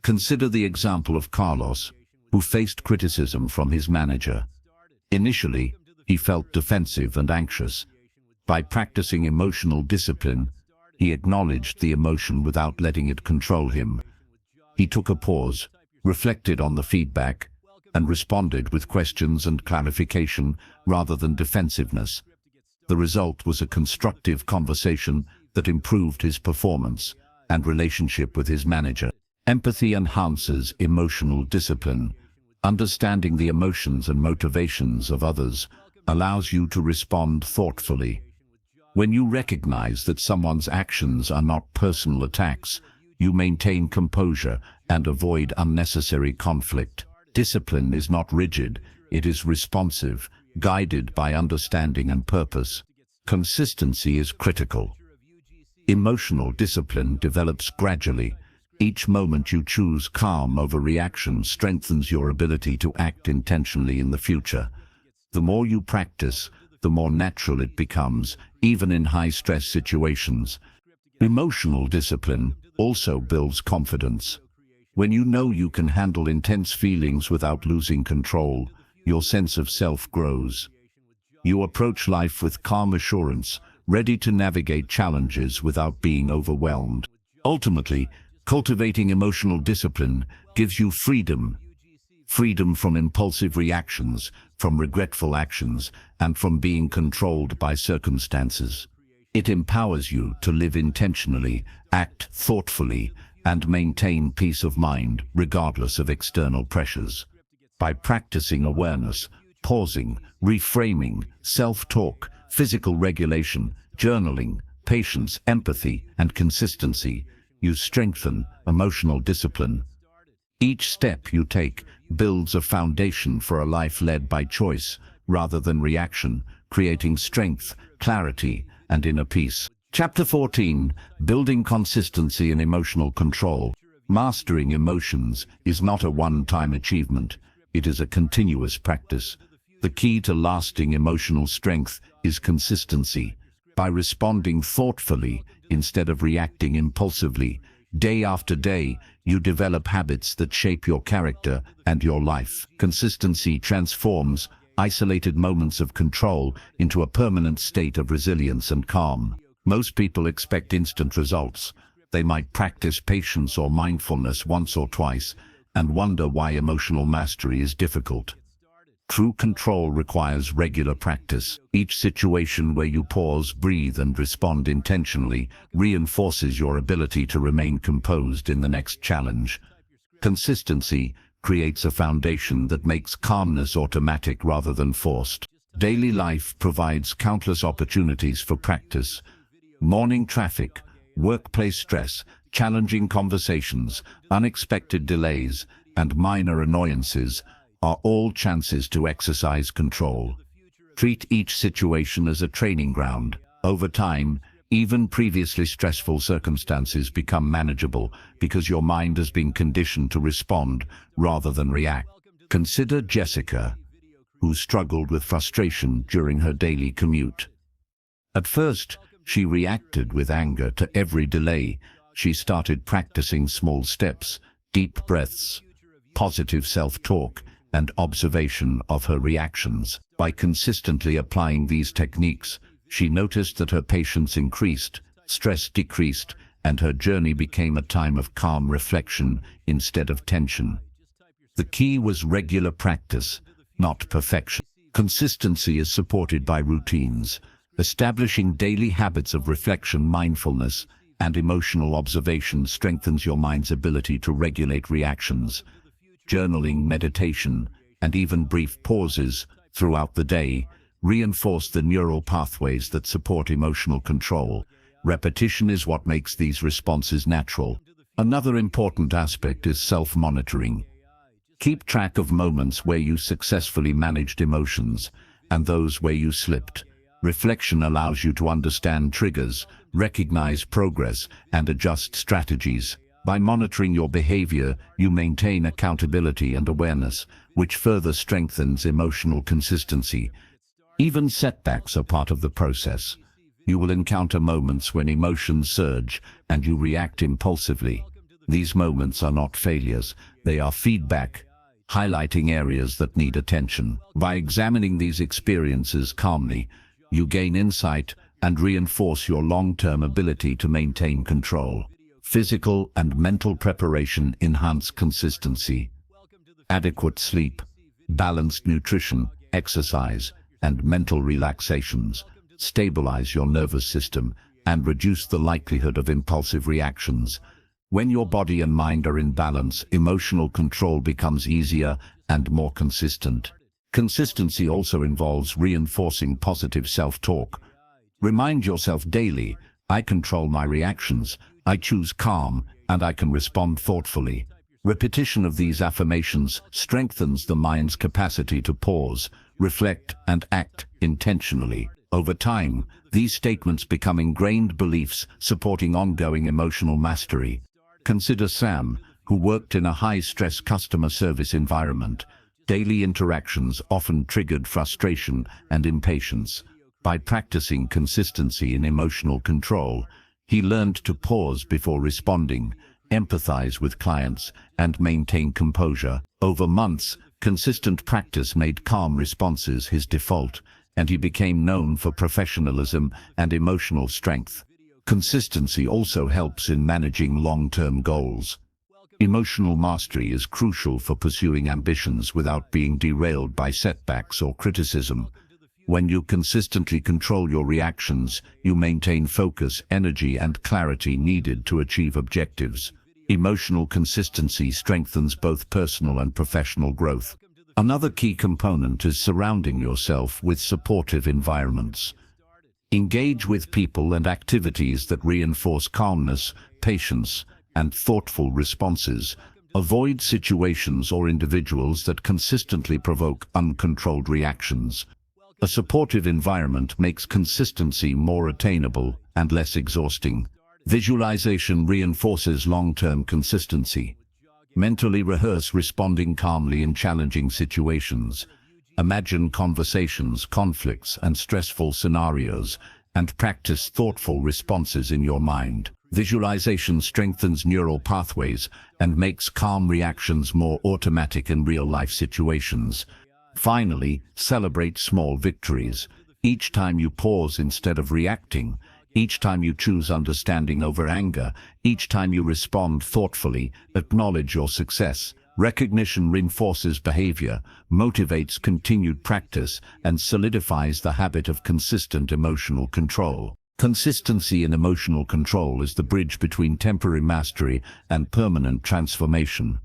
Consider the example of Carlos, who faced criticism from his manager. Initially, he felt defensive and anxious. By practicing emotional discipline, he acknowledged the emotion without letting it control him. He took a pause, reflected on the feedback, and responded with questions and clarification rather than defensiveness. The result was a constructive conversation that improved his performance and relationship with his manager. Empathy enhances emotional discipline. Understanding the emotions and motivations of others allows you to respond thoughtfully. When you recognize that someone's actions are not personal attacks, you maintain composure and avoid unnecessary conflict. Discipline is not rigid, it is responsive, guided by understanding and purpose. Consistency is critical. Emotional discipline develops gradually. Each moment you choose calm over reaction strengthens your ability to act intentionally in the future. The more you practice, the more natural it becomes, even in high-stress situations. Emotional discipline also builds confidence. When you know you can handle intense feelings without losing control, your sense of self grows. You approach life with calm assurance, ready to navigate challenges without being overwhelmed. Ultimately, cultivating emotional discipline gives you freedom. Freedom from impulsive reactions, from regretful actions, and from being controlled by circumstances. It empowers you to live intentionally, act thoughtfully, and maintain peace of mind regardless of external pressures. By practicing awareness, pausing, reframing, self-talk, physical regulation, journaling, patience, empathy, and consistency, you strengthen emotional discipline. Each step you take builds a foundation for a life led by choice rather than reaction, creating strength, clarity, and inner peace. Chapter 14. Building consistency and emotional control. Mastering emotions is not a one-time achievement. It is a continuous practice. The key to lasting emotional strength is consistency. By responding thoughtfully instead of reacting impulsively, day after day, you develop habits that shape your character and your life. Consistency transforms isolated moments of control into a permanent state of resilience and calm. Most people expect instant results. They might practice patience or mindfulness once or twice and wonder why emotional mastery is difficult. True control requires regular practice. Each situation where you pause, breathe, and respond intentionally reinforces your ability to remain composed in the next challenge. Consistency creates a foundation that makes calmness automatic rather than forced. Daily life provides countless opportunities for practice. Morning traffic, workplace stress, challenging conversations, unexpected delays, and minor annoyances are all chances to exercise control. Treat each situation as a training ground. Over time, even previously stressful circumstances become manageable because your mind has been conditioned to respond rather than react. Consider Jessica, who struggled with frustration during her daily commute. At first, she reacted with anger to every delay. She started practicing small steps, deep breaths, positive self-talk, and observation of her reactions. By consistently applying these techniques, she noticed that her patience increased, stress decreased, and her journey became a time of calm reflection instead of tension. The key was regular practice, not perfection. Consistency is supported by routines. Establishing daily habits of reflection, mindfulness, and emotional observation strengthens your mind's ability to regulate reactions. Journaling, meditation, and even brief pauses throughout the day reinforce the neural pathways that support emotional control. Repetition is what makes these responses natural. Another important aspect is self-monitoring. Keep track of moments where you successfully managed emotions and those where you slipped. Reflection allows you to understand triggers, recognize progress, and adjust strategies. By monitoring your behavior, you maintain accountability and awareness, which further strengthens emotional consistency. Even setbacks are part of the process. You will encounter moments when emotions surge and you react impulsively. These moments are not failures, they are feedback, highlighting areas that need attention. By examining these experiences calmly, you gain insight and reinforce your long-term ability to maintain control. Physical and mental preparation enhance consistency. Adequate sleep, balanced nutrition, exercise, and mental relaxations stabilize your nervous system and reduce the likelihood of impulsive reactions. When your body and mind are in balance, emotional control becomes easier and more consistent. Consistency also involves reinforcing positive self-talk. Remind yourself daily, I control my reactions, I choose calm, and I can respond thoughtfully. Repetition of these affirmations strengthens the mind's capacity to pause, reflect, and act intentionally. Over time, these statements become ingrained beliefs supporting ongoing emotional mastery. Consider Sam, who worked in a high-stress customer service environment. Daily interactions often triggered frustration and impatience. By practicing consistency in emotional control, he learned to pause before responding, empathize with clients, and maintain composure. Over months, consistent practice made calm responses his default, and he became known for professionalism and emotional strength. Consistency also helps in managing long-term goals. Emotional mastery is crucial for pursuing ambitions without being derailed by setbacks or criticism. When you consistently control your reactions, you maintain focus, energy, and clarity needed to achieve objectives. Emotional consistency strengthens both personal and professional growth. Another key component is surrounding yourself with supportive environments. Engage with people and activities that reinforce calmness, patience, and thoughtful responses. Avoid situations or individuals that consistently provoke uncontrolled reactions. A supportive environment makes consistency more attainable and less exhausting. Visualization reinforces long-term consistency. Mentally rehearse responding calmly in challenging situations. Imagine conversations, conflicts, and stressful scenarios, and practice thoughtful responses in your mind. Visualization strengthens neural pathways and makes calm reactions more automatic in real-life situations. Finally, celebrate small victories. Each time you pause instead of reacting, each time you choose understanding over anger, each time you respond thoughtfully, acknowledge your success. Recognition reinforces behavior, motivates continued practice, and solidifies the habit of consistent emotional control. Consistency in emotional control is the bridge between temporary mastery and permanent transformation.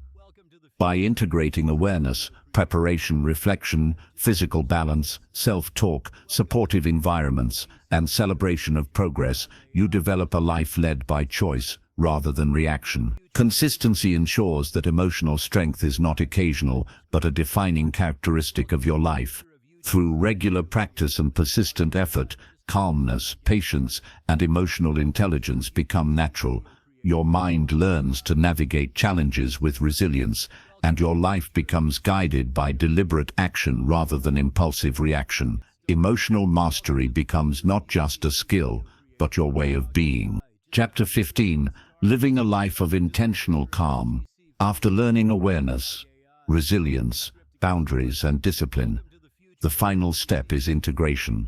By integrating awareness, preparation, reflection, physical balance, self-talk, supportive environments, and celebration of progress, you develop a life led by choice rather than reaction. Consistency ensures that emotional strength is not occasional, but a defining characteristic of your life. Through regular practice and persistent effort, calmness, patience, and emotional intelligence become natural. Your mind learns to navigate challenges with resilience, and your life becomes guided by deliberate action rather than impulsive reaction. Emotional mastery becomes not just a skill, but your way of being. Chapter 15. Living a life of intentional calm. After learning awareness, resilience, boundaries, and discipline, the final step is integration.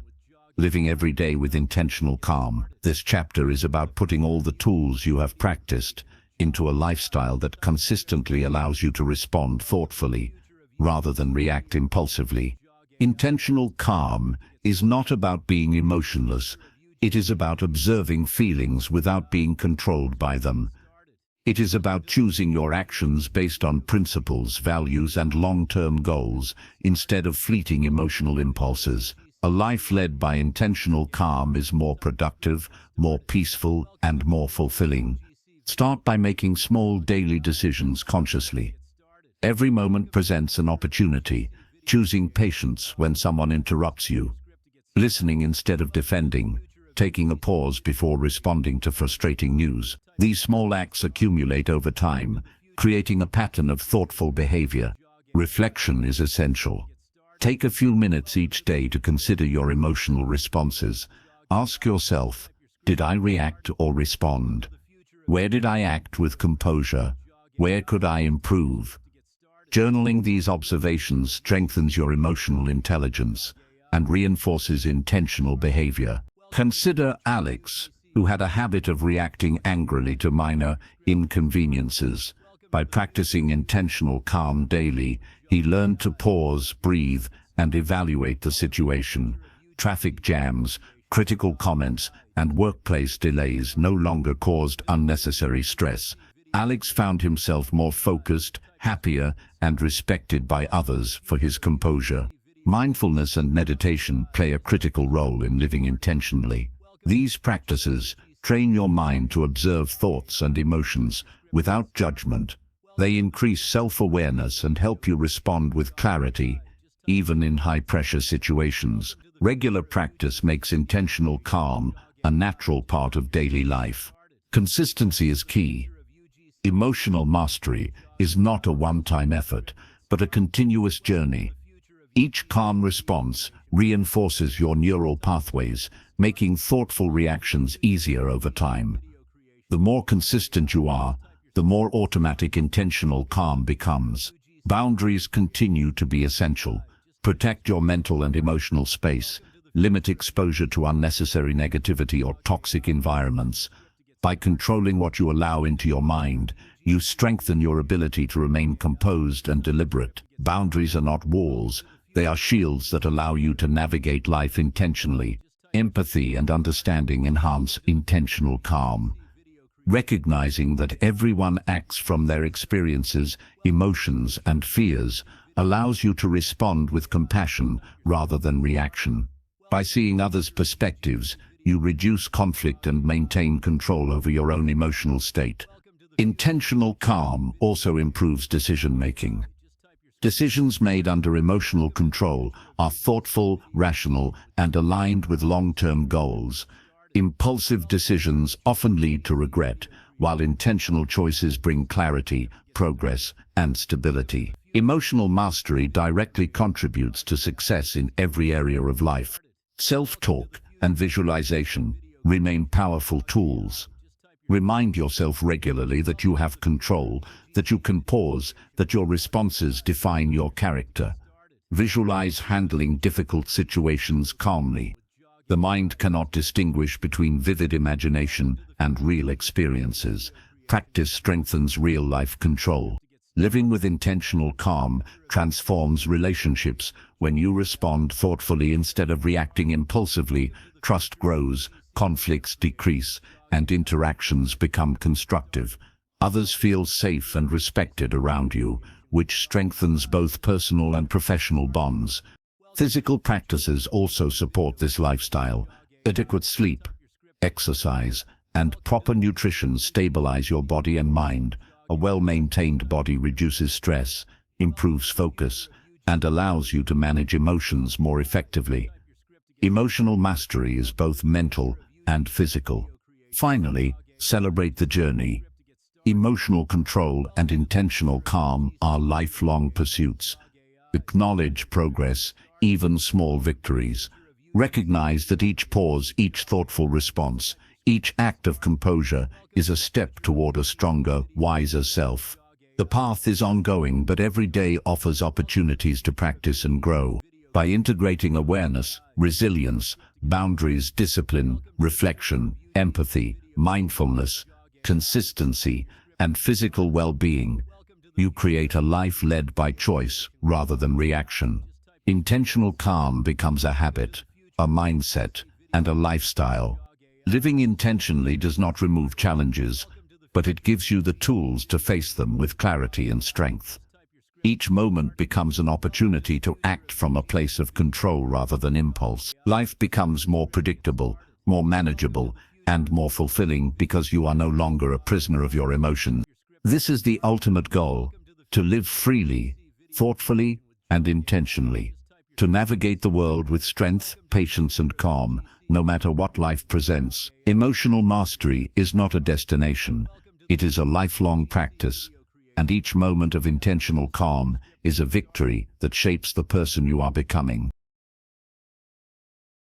Living every day with intentional calm. This chapter is about putting all the tools you have practiced into a lifestyle that consistently allows you to respond thoughtfully, rather than react impulsively. Intentional calm is not about being emotionless. It is about observing feelings without being controlled by them. It is about choosing your actions based on principles, values, and long-term goals, instead of fleeting emotional impulses. A life led by intentional calm is more productive, more peaceful, and more fulfilling. Start by making small daily decisions consciously. Every moment presents an opportunity, choosing patience when someone interrupts you, listening instead of defending, taking a pause before responding to frustrating news. These small acts accumulate over time, creating a pattern of thoughtful behavior. Reflection is essential. Take a few minutes each day to consider your emotional responses. Ask yourself, did I react or respond? Where did I act with composure? Where could I improve? Journaling these observations strengthens your emotional intelligence and reinforces intentional behavior. Consider Alex, who had a habit of reacting angrily to minor inconveniences. By practicing intentional calm daily, he learned to pause, breathe, and evaluate the situation. Traffic jams, critical comments, and workplace delays no longer caused unnecessary stress. Alex found himself more focused, happier, and respected by others for his composure. Mindfulness and meditation play a critical role in living intentionally. These practices train your mind to observe thoughts and emotions without judgment. They increase self-awareness and help you respond with clarity, even in high-pressure situations. Regular practice makes intentional calm a natural part of daily life. Consistency is key. Emotional mastery is not a one-time effort, but a continuous journey. Each calm response reinforces your neural pathways, making thoughtful reactions easier over time. The more consistent you are, the more automatic intentional calm becomes. Boundaries continue to be essential. Protect your mental and emotional space. Limit exposure to unnecessary negativity or toxic environments. By controlling what you allow into your mind, you strengthen your ability to remain composed and deliberate. Boundaries are not walls, they are shields that allow you to navigate life intentionally. Empathy and understanding enhance intentional calm. Recognizing that everyone acts from their experiences, emotions, and fears allows you to respond with compassion rather than reaction. By seeing others' perspectives, you reduce conflict and maintain control over your own emotional state. Intentional calm also improves decision-making. Decisions made under emotional control are thoughtful, rational, and aligned with long-term goals. Impulsive decisions often lead to regret, while intentional choices bring clarity, progress, and stability. Emotional mastery directly contributes to success in every area of life. Self-talk and visualization remain powerful tools. Remind yourself regularly that you have control, that you can pause, that your responses define your character. Visualize handling difficult situations calmly. The mind cannot distinguish between vivid imagination and real experiences. Practice strengthens real-life control. Living with intentional calm transforms relationships. When you respond thoughtfully instead of reacting impulsively, trust grows, conflicts decrease, and interactions become constructive. Others feel safe and respected around you, which strengthens both personal and professional bonds. Physical practices also support this lifestyle. Adequate sleep, exercise, and proper nutrition stabilize your body and mind. A well-maintained body reduces stress, improves focus, and allows you to manage emotions more effectively. Emotional mastery is both mental and physical. Finally, celebrate the journey. Emotional control and intentional calm are lifelong pursuits. Acknowledge progress, even small victories. Recognize that each pause, each thoughtful response, each act of composure is a step toward a stronger, wiser self. The path is ongoing, but every day offers opportunities to practice and grow. By integrating awareness, resilience, boundaries, discipline, reflection, empathy, mindfulness, consistency, and physical well-being, you create a life led by choice rather than reaction. Intentional calm becomes a habit, a mindset, and a lifestyle. Living intentionally does not remove challenges, but it gives you the tools to face them with clarity and strength. Each moment becomes an opportunity to act from a place of control rather than impulse. Life becomes more predictable, more manageable, and more fulfilling because you are no longer a prisoner of your emotions. This is the ultimate goal: to live freely, thoughtfully, and intentionally. To navigate the world with strength, patience, and calm, no matter what life presents. Emotional mastery is not a destination. It is a lifelong practice, and each moment of intentional calm is a victory that shapes the person you are becoming.